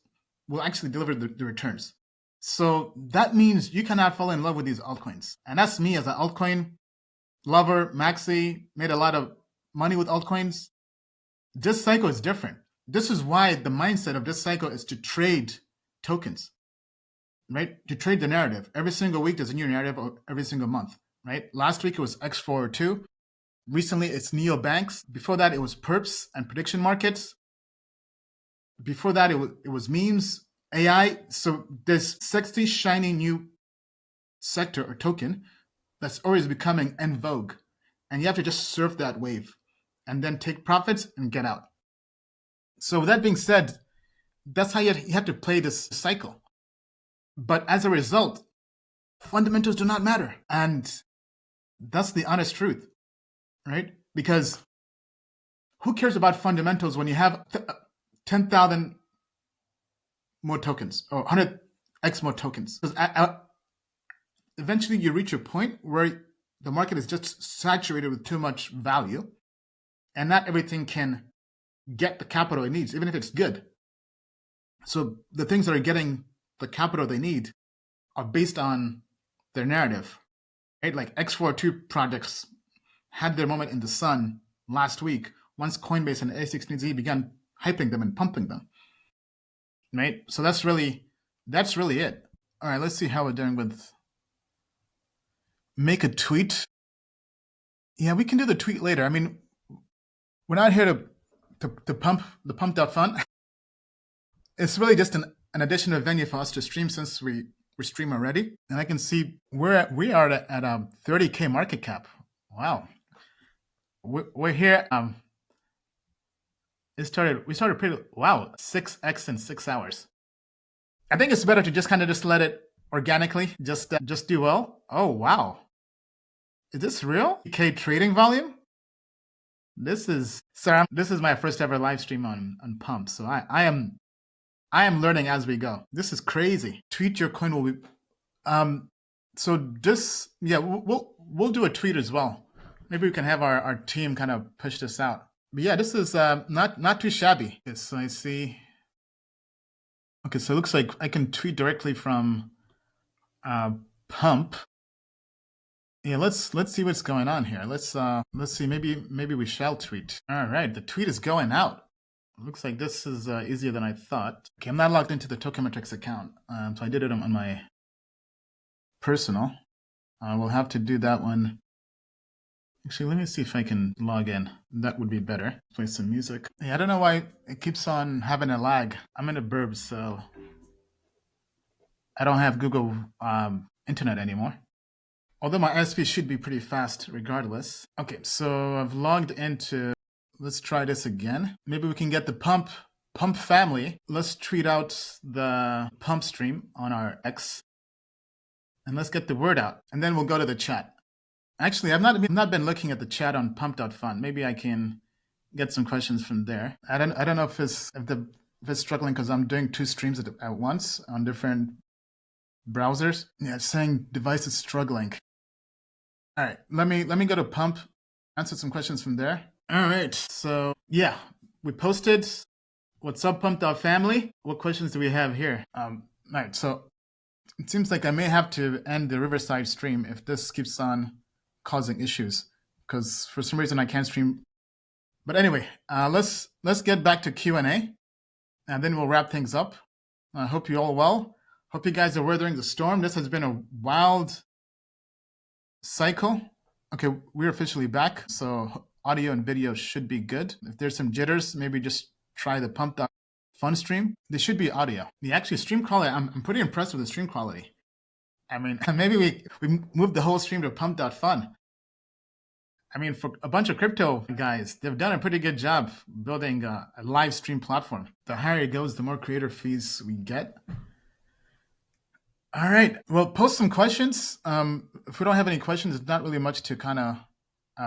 Speaker 1: will actually deliver the returns. So that means you cannot fall in love with these altcoins. And that's me as an altcoin lover. Maxi made a lot of money with altcoins. This cycle is different. This is why the mindset of this cycle is to trade tokens, right? To trade the narrative. Every single week there's a new narrative, or every single month, right? Last week it was X402. Recently it's neobanks. Before that it was perps and prediction markets. Before that it was memes, AI. So this sexy, shiny new sector or token that's always becoming en vogue. And you have to just surf that wave and then take profits and get out. So with that being said, that's how you have to play this cycle. But as a result, fundamentals do not matter. And that's the honest truth, right? Because who cares about fundamentals when you have 10,000 more tokens or 100x more tokens? Because eventually you reach a point where the market is just saturated with too much value, and not everything can get the capital it needs, even if it's good. So the things that are getting the capital they need are based on their narrative, right? Like X402 projects had their moment in the sun last week once Coinbase and A16Z began hyping them and pumping them, right? So that's really it. All right, let's see how we're doing with make a tweet. Yeah, we can do the tweet later. I mean, we're not here to pump the pumped.fun. It's really just an additional venue for us to stream, since we stream already. And I can see we are at a 30K market cap. Wow. We're here. We started pretty, 6x in 6 hours. I think it's better to just kind of just let it organically just do well. Oh, wow. Is this real? K trading volume? This is my first ever live stream on Pump. So I am learning as we go. This is crazy. Tweet your coin will be so this, we'll do a tweet as well. Maybe we can have our team kind of push this out. But yeah, this is not too shabby. Okay, so I see. Okay, so it looks like I can tweet directly from Pump. Yeah, let's see what's going on here. Let's see. Maybe we shall tweet. All right, the tweet is going out. Looks like this is easier than I thought. Okay, I'm not logged into the Tokenmetrics account, so I did it on my personal. We'll have to do that one. Actually, let me see if I can log in. That would be better. Play some music. Yeah, I don't know why it keeps on having a lag. I'm in the burbs, so I don't have Google internet anymore. Although my ISP should be pretty fast regardless. Okay, so I've logged into, let's try this again. Maybe we can get the Pump family. Let's tweet out the Pump stream on our X. And let's get the word out. And then we'll go to the chat. Actually, I've not been looking at the chat on pump.fun. Maybe I can get some questions from there. I don't know if it's struggling because I'm doing 2 streams at once on different browsers. Yeah, it's saying device is struggling. All right, let me go to Pump, answer some questions from there. All right, so yeah, we posted what's up, Pump.family. What questions do we have here? All right, so it seems like I may have to end the Riverside stream if this keeps on causing issues, because for some reason I can't stream. But anyway, let's get back to Q&A, and then we'll wrap things up. I hope you're all well. Hope you guys are weathering the storm. This has been a wild cycle. Okay, we're officially back, so audio and video should be good. If there's some jitters, maybe just try the Pump.fun stream. There should be audio. The actually stream quality, I'm pretty impressed with the stream quality. I mean, maybe we moved the whole stream to Pump.fun. I mean, for a bunch of crypto guys, they've done a pretty good job building a live stream platform. The higher it goes, the more creator fees we get. All right. Well, post some questions. If we don't have any questions, it's not really much to kind of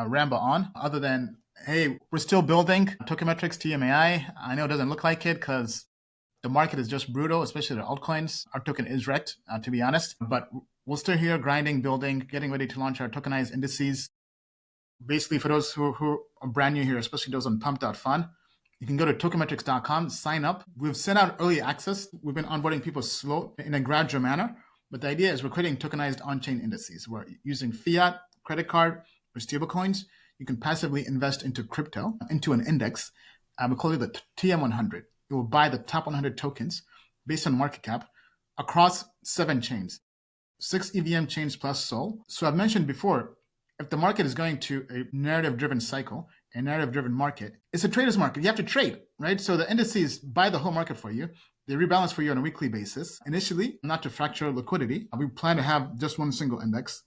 Speaker 1: ramble on other than, hey, we're still building Tokemetrics TMAI. I know it doesn't look like it because the market is just brutal, especially the altcoins. Our token is wrecked, to be honest. But we're still here grinding, building, getting ready to launch our tokenized indices. Basically, for those who are brand new here, especially those on Pump.fun, you can go to tokemetrics.com, sign up. We've sent out early access. We've been onboarding people slow in a gradual manner. But the idea is we're creating tokenized on-chain indices. We're using fiat, credit card, or stablecoins. You can passively invest into crypto, into an index. We call it the TM100. It will buy the top 100 tokens based on market cap across 7 chains, 6 EVM chains plus Sol. So I've mentioned before, if the market is going to a narrative-driven cycle, a narrative-driven market, it's a trader's market. You have to trade, right? So the indices buy the whole market for you. They rebalance for you on a weekly basis. Initially, not to fracture liquidity, we plan to have just one single index.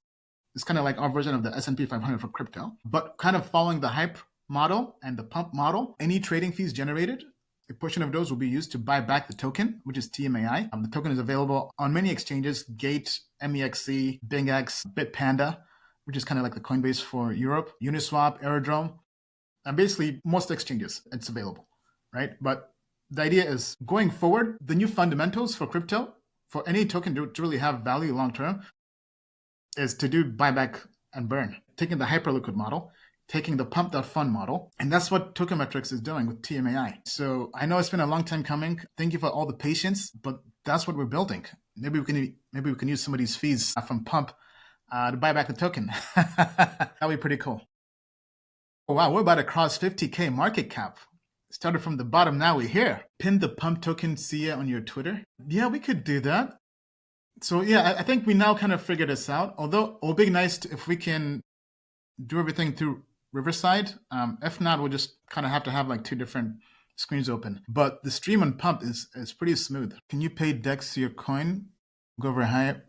Speaker 1: It's kind of like our version of the S&P 500 for crypto, but kind of following the hype model and the pump model. Any trading fees generated, a portion of those will be used to buy back the token, which is TMAI. The token is available on many exchanges, Gate, MEXC, BingX, Bitpanda, which is kind of like the Coinbase for Europe, Uniswap, Aerodrome, and basically most exchanges, it's available, right? But the idea is going forward, the new fundamentals for crypto, for any token to really have value long-term, is to do buyback and burn, taking the hyperliquid model, taking the Pump.fun model, and that's what Tokemetrics is doing with TMAI. So I know it's been a long time coming. Thank you for all the patience, but that's what we're building. Maybe we can use some of these fees from Pump to buy back the token. That'd be pretty cool. Oh, wow, we're about to cross 50K market cap. Started from the bottom, now we're here. Pin the Pump token SIA on your Twitter. Yeah, we could do that. So yeah, I think we now kind of figured this out. Although it'll be nice if we can do everything through Riverside. If not, we'll just kind of have to have like 2 different screens open. But the stream on Pump is pretty smooth. Can you pay DEX to your coin? Go over high.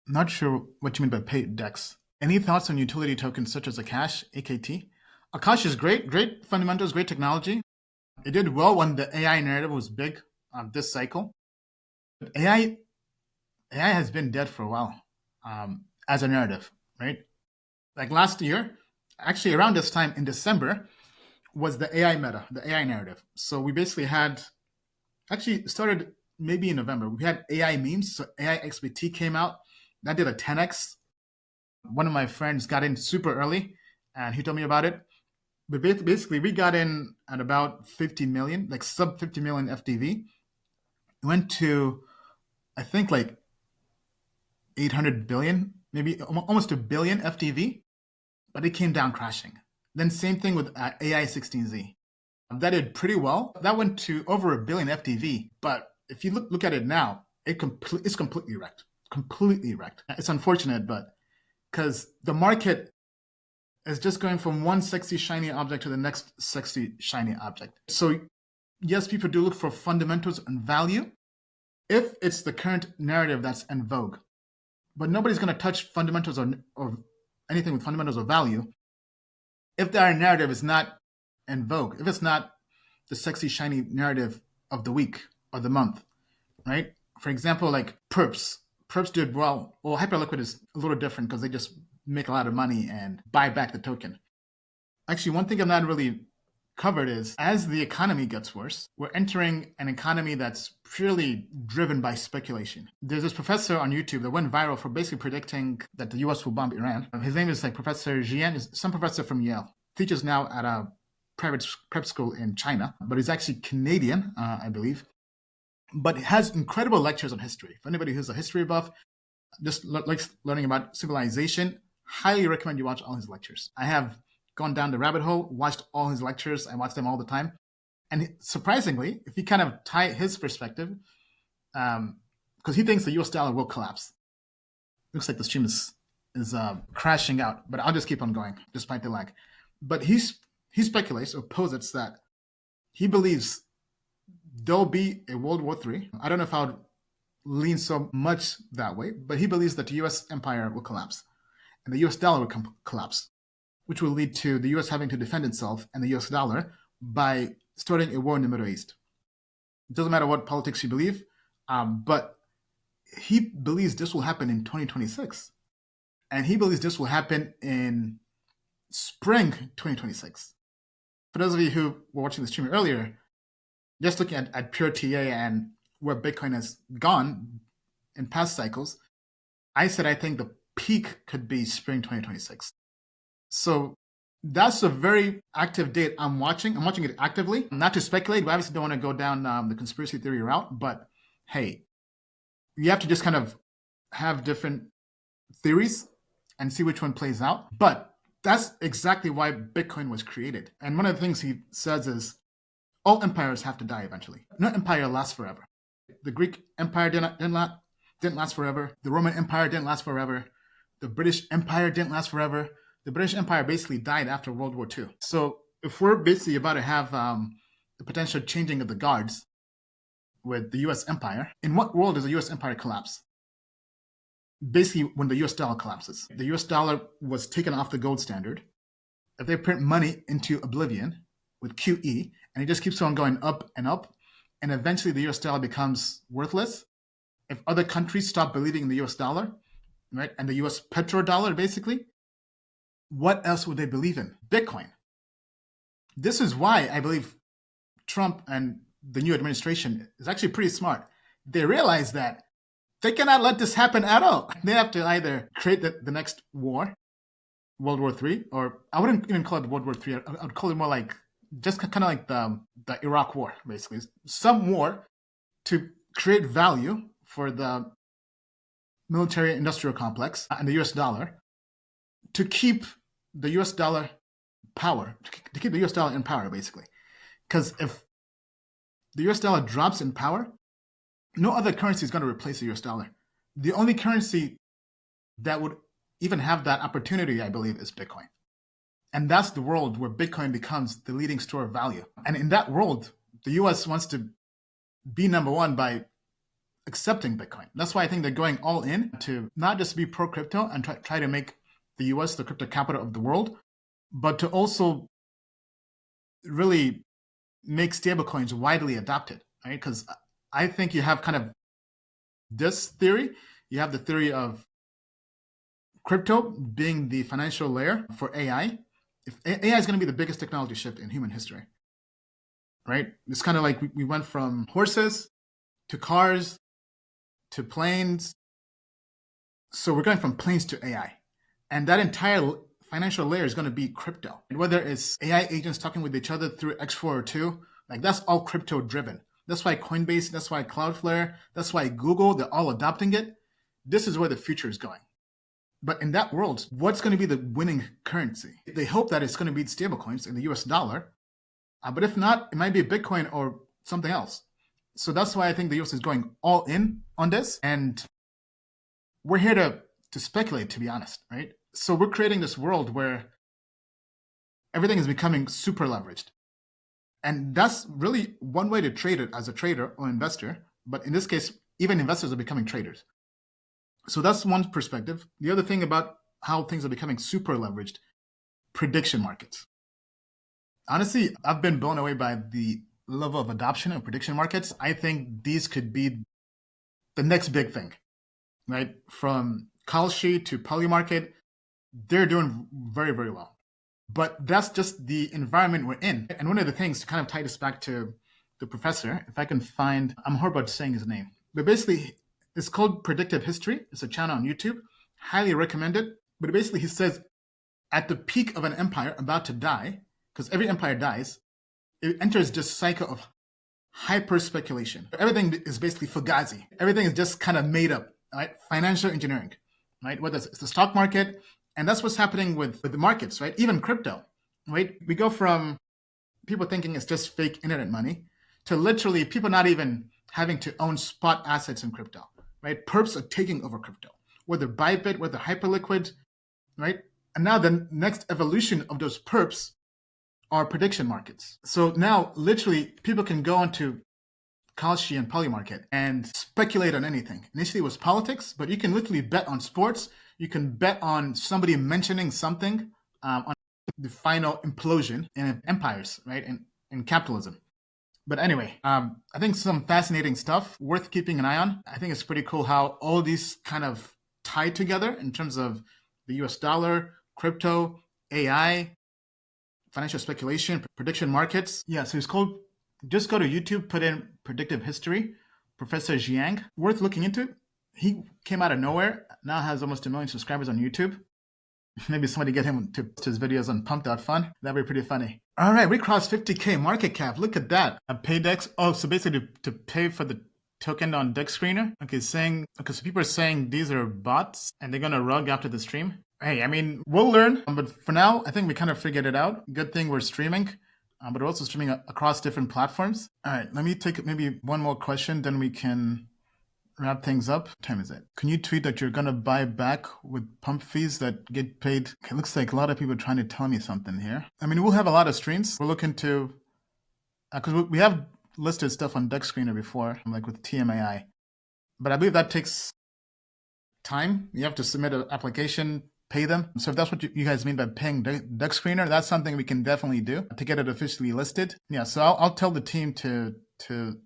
Speaker 1: Not sure what you mean by pay DEX. Any thoughts on utility tokens such as Akash, AKT? Akash is great fundamentals, great technology. It did well when the AI narrative was big this cycle. But AI has been dead for a while as a narrative, right? Like last year, actually around this time in December, was the AI meta, the AI narrative. So we basically had, actually started maybe in November, we had AI memes. So AI XBT came out. That did a 10x. One of my friends got in super early and he told me about it. But basically, we got in at about 50 million, like sub 50 million FDV. It went to, I think, like 800 billion, maybe almost a billion FDV, but it came down crashing. Then same thing with AI 16Z. That did pretty well. That went to over a billion FDV. But if you look at it now, it's completely wrecked. Completely wrecked. It's unfortunate, but because the market is just going from one sexy shiny object to the next sexy shiny object. So yes, people do look for fundamentals and value if it's the current narrative that's in vogue. But nobody's going to touch fundamentals or anything with fundamentals or value if their narrative is not in vogue, if it's not the sexy shiny narrative of the week or the month, right? For example, like perps. Perps did well. Well, Hyperliquid is a little different because they just make a lot of money and buy back the token. Actually, one thing I'm not really covered is as the economy gets worse, we're entering an economy that's purely driven by speculation. There's this professor on YouTube that went viral for basically predicting that the US will bomb Iran. His name is like Professor Jian, is some professor from Yale. Teaches now at a private prep school in China, but he's actually Canadian, I believe. But has incredible lectures on history. For anybody who's a history buff, just likes learning about civilization, highly recommend you watch all his lectures. I have gone down the rabbit hole, watched all his lectures. I watch them all the time. And surprisingly, if you kind of tie his perspective, because he thinks the US dollar will collapse. Looks like the stream is crashing out, but I'll just keep on going despite the lag. But he speculates or posits that he believes there'll be a World War III. I don't know if I would lean so much that way, but he believes that the US empire will collapse and the US dollar will collapse, which will lead to the US having to defend itself and the US dollar by starting a war in the Middle East. It doesn't matter what politics you believe, but he believes this will happen in 2026. And he believes this will happen in spring 2026. For those of you who were watching the stream earlier, just looking at pure TA and where Bitcoin has gone in past cycles, I said I think the peak could be spring 2026. So that's a very active date I'm watching. I'm watching it actively, not to speculate. We obviously don't want to go down the conspiracy theory route, but hey, you have to just kind of have different theories and see which one plays out. But that's exactly why Bitcoin was created. And one of the things he says is all empires have to die eventually. No empire lasts forever. The Greek Empire didn't last forever. The Roman Empire didn't last forever. The British Empire didn't last forever. The British Empire basically died after World War II. So if we're basically about to have the potential changing of the guards with the US Empire, in what world does the US Empire collapse? Basically when the US dollar collapses. The US dollar was taken off the gold standard. If they print money into oblivion with QE, and it just keeps on going up, and eventually the US dollar becomes worthless. If other countries stop believing in the US dollar, right, and the US petrodollar basically, what else would they believe in? Bitcoin. This is why I believe Trump and the new administration is actually pretty smart. They realize that they cannot let this happen at all. They have to either create the next war, World War III, or I wouldn't even call it World War III. I would call it more like just kind of like the Iraq War, basically. Some war to create value for the military industrial complex and the US dollar to keep the US dollar power, to keep the US dollar in power, basically. Because if the US dollar drops in power, no other currency is going to replace the US dollar. The only currency that would even have that opportunity, I believe, is Bitcoin. And that's the world where Bitcoin becomes the leading store of value. And in that world, the US wants to be number one by accepting Bitcoin. That's why I think they're going all in to not just be pro crypto and try to make the US the crypto capital of the world, but to also really make stablecoins widely adopted, right? Because I think you have kind of this theory. You have the theory of crypto being the financial layer for AI. If AI is going to be the biggest technology shift in human history, right? It's kind of like we went from horses to cars to planes. So we're going from planes to AI. And that entire financial layer is going to be crypto. And whether it's AI agents talking with each other through X4 or 2, like that's all crypto driven. That's why Coinbase, that's why Cloudflare, that's why Google, they're all adopting it. This is where the future is going. But in that world, what's going to be the winning currency? They hope that it's going to be stablecoins in the US dollar. But if not, it might be Bitcoin or something else. So that's why I think the US is going all in on this. And we're here to speculate, to be honest, right? So we're creating this world where everything is becoming super leveraged. And that's really one way to trade it as a trader or investor. But in this case, even investors are becoming traders. So that's one perspective. The other thing about how things are becoming super leveraged, prediction markets. Honestly, I've been blown away by the level of adoption of prediction markets. I think these could be the next big thing, right? From Kalshi to Polymarket, they're doing very, very well. But that's just the environment we're in. And one of the things to kind of tie this back to the professor, if I can find, I'm horrible at saying his name, but basically it's called Predictive History. It's a channel on YouTube. Highly recommend it. But basically he says at the peak of an empire about to die, because every empire dies, it enters this cycle of hyper speculation. Everything is basically fugazi. Everything is just kind of made up, right? Financial engineering, right? Whether it's the stock market, and that's what's happening with the markets, right? Even crypto, right? We go from people thinking it's just fake internet money to literally people not even having to own spot assets in crypto, right? Perps are taking over crypto, whether Bybit, whether Hyperliquid, right? And now the next evolution of those perps are prediction markets. So now literally people can go onto Kalshi and Polymarket and speculate on anything. Initially it was politics, but you can literally bet on sports. You can bet on somebody mentioning something on the final implosion in empires, right? In capitalism. But anyway, I think some fascinating stuff worth keeping an eye on. I think it's pretty cool how all these kind of tie together in terms of the US dollar, crypto, AI, financial speculation, prediction markets. Yeah, so it's called, just go to YouTube, put in predictive history, Professor Jiang. Worth looking into. He came out of nowhere, now has almost 1 million subscribers on YouTube. Maybe somebody get him to post his videos on pump.fun. That'd be pretty funny. All right, we crossed 50K market cap. Look at that. A pay Dex. Oh, so basically to pay for the token on Dex Screener. Okay, so people are saying these are bots and they're going to rug after the stream. Hey, I mean, we'll learn. But for now, I think we kind of figured it out. Good thing we're streaming. But we're also streaming across different platforms. All right, let me take maybe one more question, then we can wrap things up. What time is it? Can you tweet that you're going to buy back with pump fees that get paid? It looks like a lot of people are trying to tell me something here. I mean, we'll have a lot of streams. We're looking to, because we have listed stuff on Deck Screener before, like with TMAI. But I believe that takes time. You have to submit an application, pay them. So if that's what you guys mean by paying Deck Screener, that's something we can definitely do to get it officially listed. Yeah, so I'll tell the team to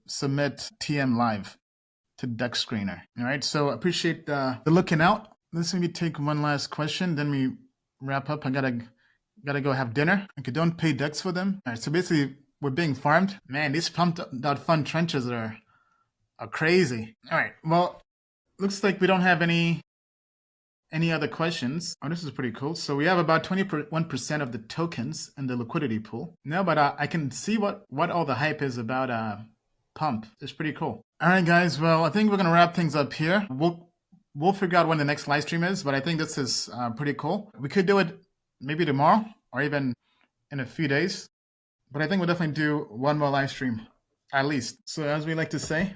Speaker 1: submit TM Live to Deck Screener. All right, so I appreciate the looking out. Let's maybe take one last question, then we wrap up. I gotta go have dinner. Okay, don't pay Dex for them. All right, so basically we're being farmed. Man, these pump.fun trenches are crazy. All right, well, looks like we don't have any other questions. Oh, this is pretty cool. So we have about 21% of the tokens in the liquidity pool. No, but I can see what all the hype is about pump. It's pretty cool. All right, guys. Well, I think we're gonna wrap things up here. We'll figure out when the next live stream is, but I think this is pretty cool. We could do it maybe tomorrow or even in a few days, but I think we'll definitely do one more live stream at least. So as we like to say,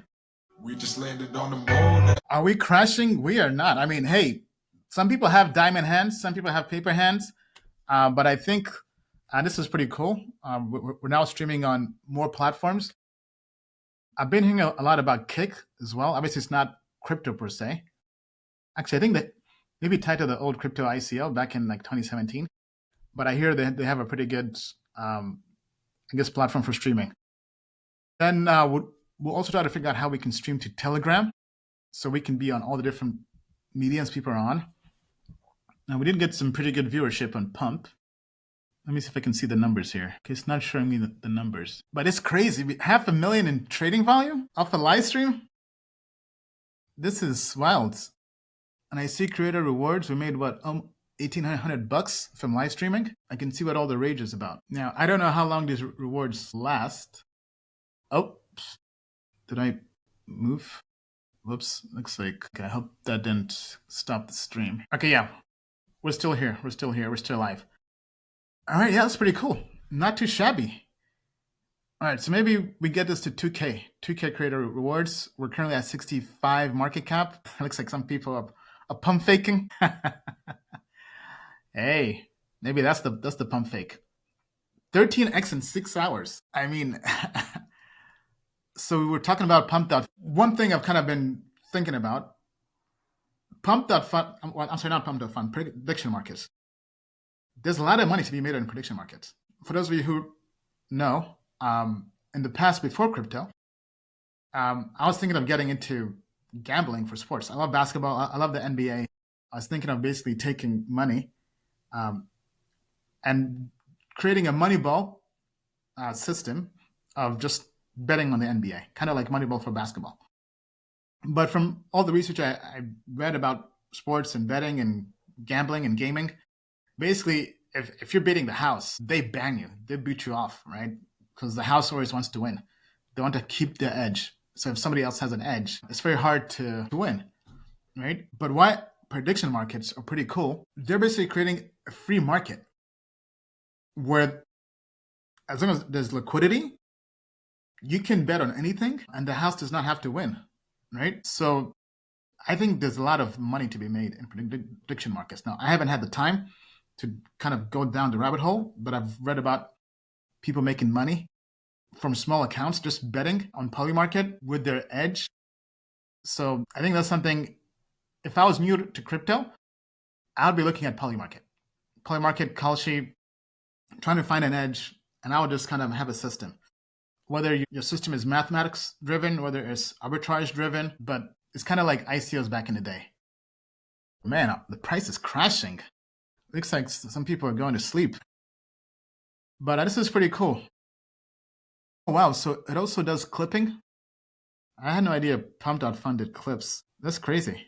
Speaker 2: We just landed on the moon.
Speaker 1: are we crashing? We are not. I mean, hey, some people have diamond hands, some people have paper hands, but I think this is pretty cool. We're now streaming on more platforms. I've been hearing a lot about Kick as well. Obviously, it's not crypto per se. Actually, I think that maybe tied to the old crypto ICO back in like 2017. But I hear they have a pretty good, I guess, platform for streaming. Then we'll also try to figure out how we can stream to Telegram, so we can be on all the different mediums people are on. Now we did get some pretty good viewership on Pump. Let me see if I can see the numbers here. Okay, it's not showing me the numbers, but it's crazy. 500,000 in trading volume off a live stream. This is wild. And I see creator rewards. We made what, $1,800 from live streaming. I can see what all the rage is about. Now I don't know how long these rewards last. Oh, did I move? Whoops, looks like, okay, I hope that didn't stop the stream. Okay, yeah, we're still here. We're still alive. All right, yeah, that's pretty cool. Not too shabby. All right, so maybe we get this to 2K creator rewards. We're currently at 65 market cap. Looks like some people are pump faking. Hey, maybe that's the pump fake. 13x in 6 hours. I mean, so we were talking about pump. One thing I've kind of been thinking about, pump.fun, well, I'm sorry, not pump.fun, prediction markets. There's a lot of money to be made in prediction markets. For those of you who know, in the past before crypto, I was thinking of getting into gambling for sports. I love basketball. I love the NBA. I was thinking of basically taking money and creating a Moneyball system of just betting on the NBA, kind of like Moneyball for basketball. But from all the research I read about sports and betting and gambling and gaming, basically, if you're beating the house, they ban you, they boot you off, right? Because the house always wants to win. They want to keep the edge. So if somebody else has an edge, it's very hard to win, right? But why prediction markets are pretty cool. They're basically creating a free market where, as long as there's liquidity, you can bet on anything and the house does not have to win, right? So I think there's a lot of money to be made in prediction markets. Now, I haven't had the time to kind of go down the rabbit hole, but I've read about people making money from small accounts just betting on Polymarket with their edge. So I think that's something, if I was new to crypto, I would be looking at Polymarket. Polymarket, Kalshi, trying to find an edge, and I would just kind of have a system. Whether your system is mathematics driven, whether it's arbitrage driven, but it's kind of like ICOs back in the day. Man, the price is crashing. Looks like some people are going to sleep. But this is pretty cool. Oh, wow, so it also does clipping? I had no idea Pump.fund did clips. That's crazy.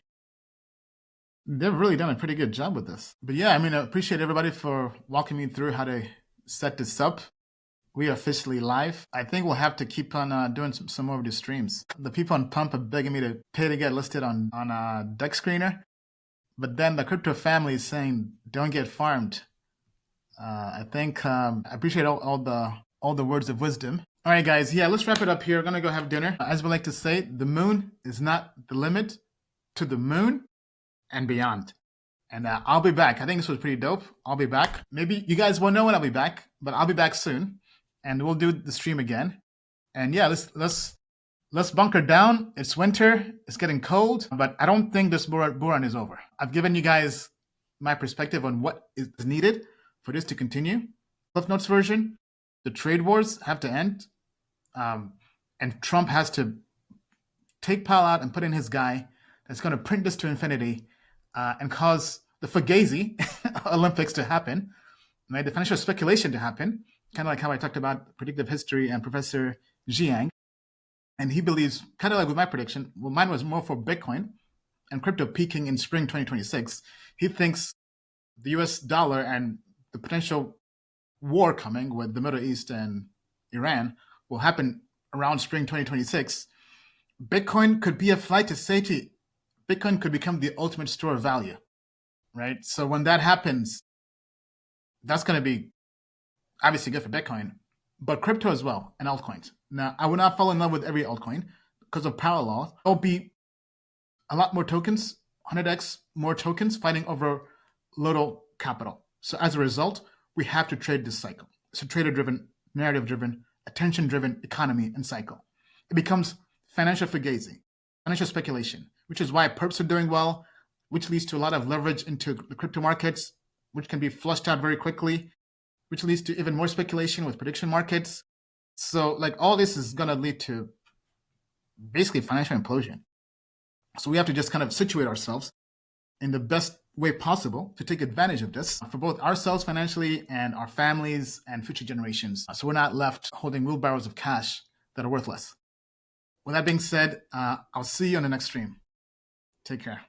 Speaker 1: They've really done a pretty good job with this. But yeah, I mean, I appreciate everybody for walking me through how to set this up. We are officially live. I think we'll have to keep on doing some more of these streams. The people on Pump are begging me to pay to get listed on Deck Screener. But then the crypto family is saying, don't get farmed. I think I appreciate all the words of wisdom. All right, guys. Yeah, let's wrap it up here. We're going to go have dinner. As we like to say, the moon is not the limit to the moon and beyond. And I'll be back. I think this was pretty dope. I'll be back. Maybe you guys won't know when I'll be back, but I'll be back soon. And we'll do the stream again. And yeah, let's bunker down. It's winter. It's getting cold, but I don't think this bull run is over. I've given you guys my perspective on what is needed for this to continue. Cliff Notes version, the trade wars have to end. And Trump has to take Powell out and put in his guy that's going to print this to infinity and cause the Fugazi Olympics to happen, right? The financial speculation to happen, kind of like how I talked about predictive history and Professor Jiang. And he believes, kind of like with my prediction, well, mine was more for Bitcoin and crypto peaking in spring 2026. He thinks the US dollar and the potential war coming with the Middle East and Iran will happen around spring 2026. Bitcoin could be a flight to safety. Bitcoin could become the ultimate store of value, right? So when that happens, that's going to be obviously good for Bitcoin, but crypto as well and altcoins. Now, I would not fall in love with every altcoin because of power law. There'll be a lot more tokens, 100x more tokens fighting over little capital. So as a result, we have to trade this cycle. It's a trader-driven, narrative-driven, attention-driven economy and cycle. It becomes financial fugazi, financial speculation, which is why perps are doing well, which leads to a lot of leverage into the crypto markets, which can be flushed out very quickly, which leads to even more speculation with prediction markets. So like all this is going to lead to basically financial implosion. So we have to just kind of situate ourselves in the best way possible to take advantage of this for both ourselves financially and our families and future generations. So we're not left holding wheelbarrows of cash that are worthless. With that being said, I'll see you on the next stream. Take care.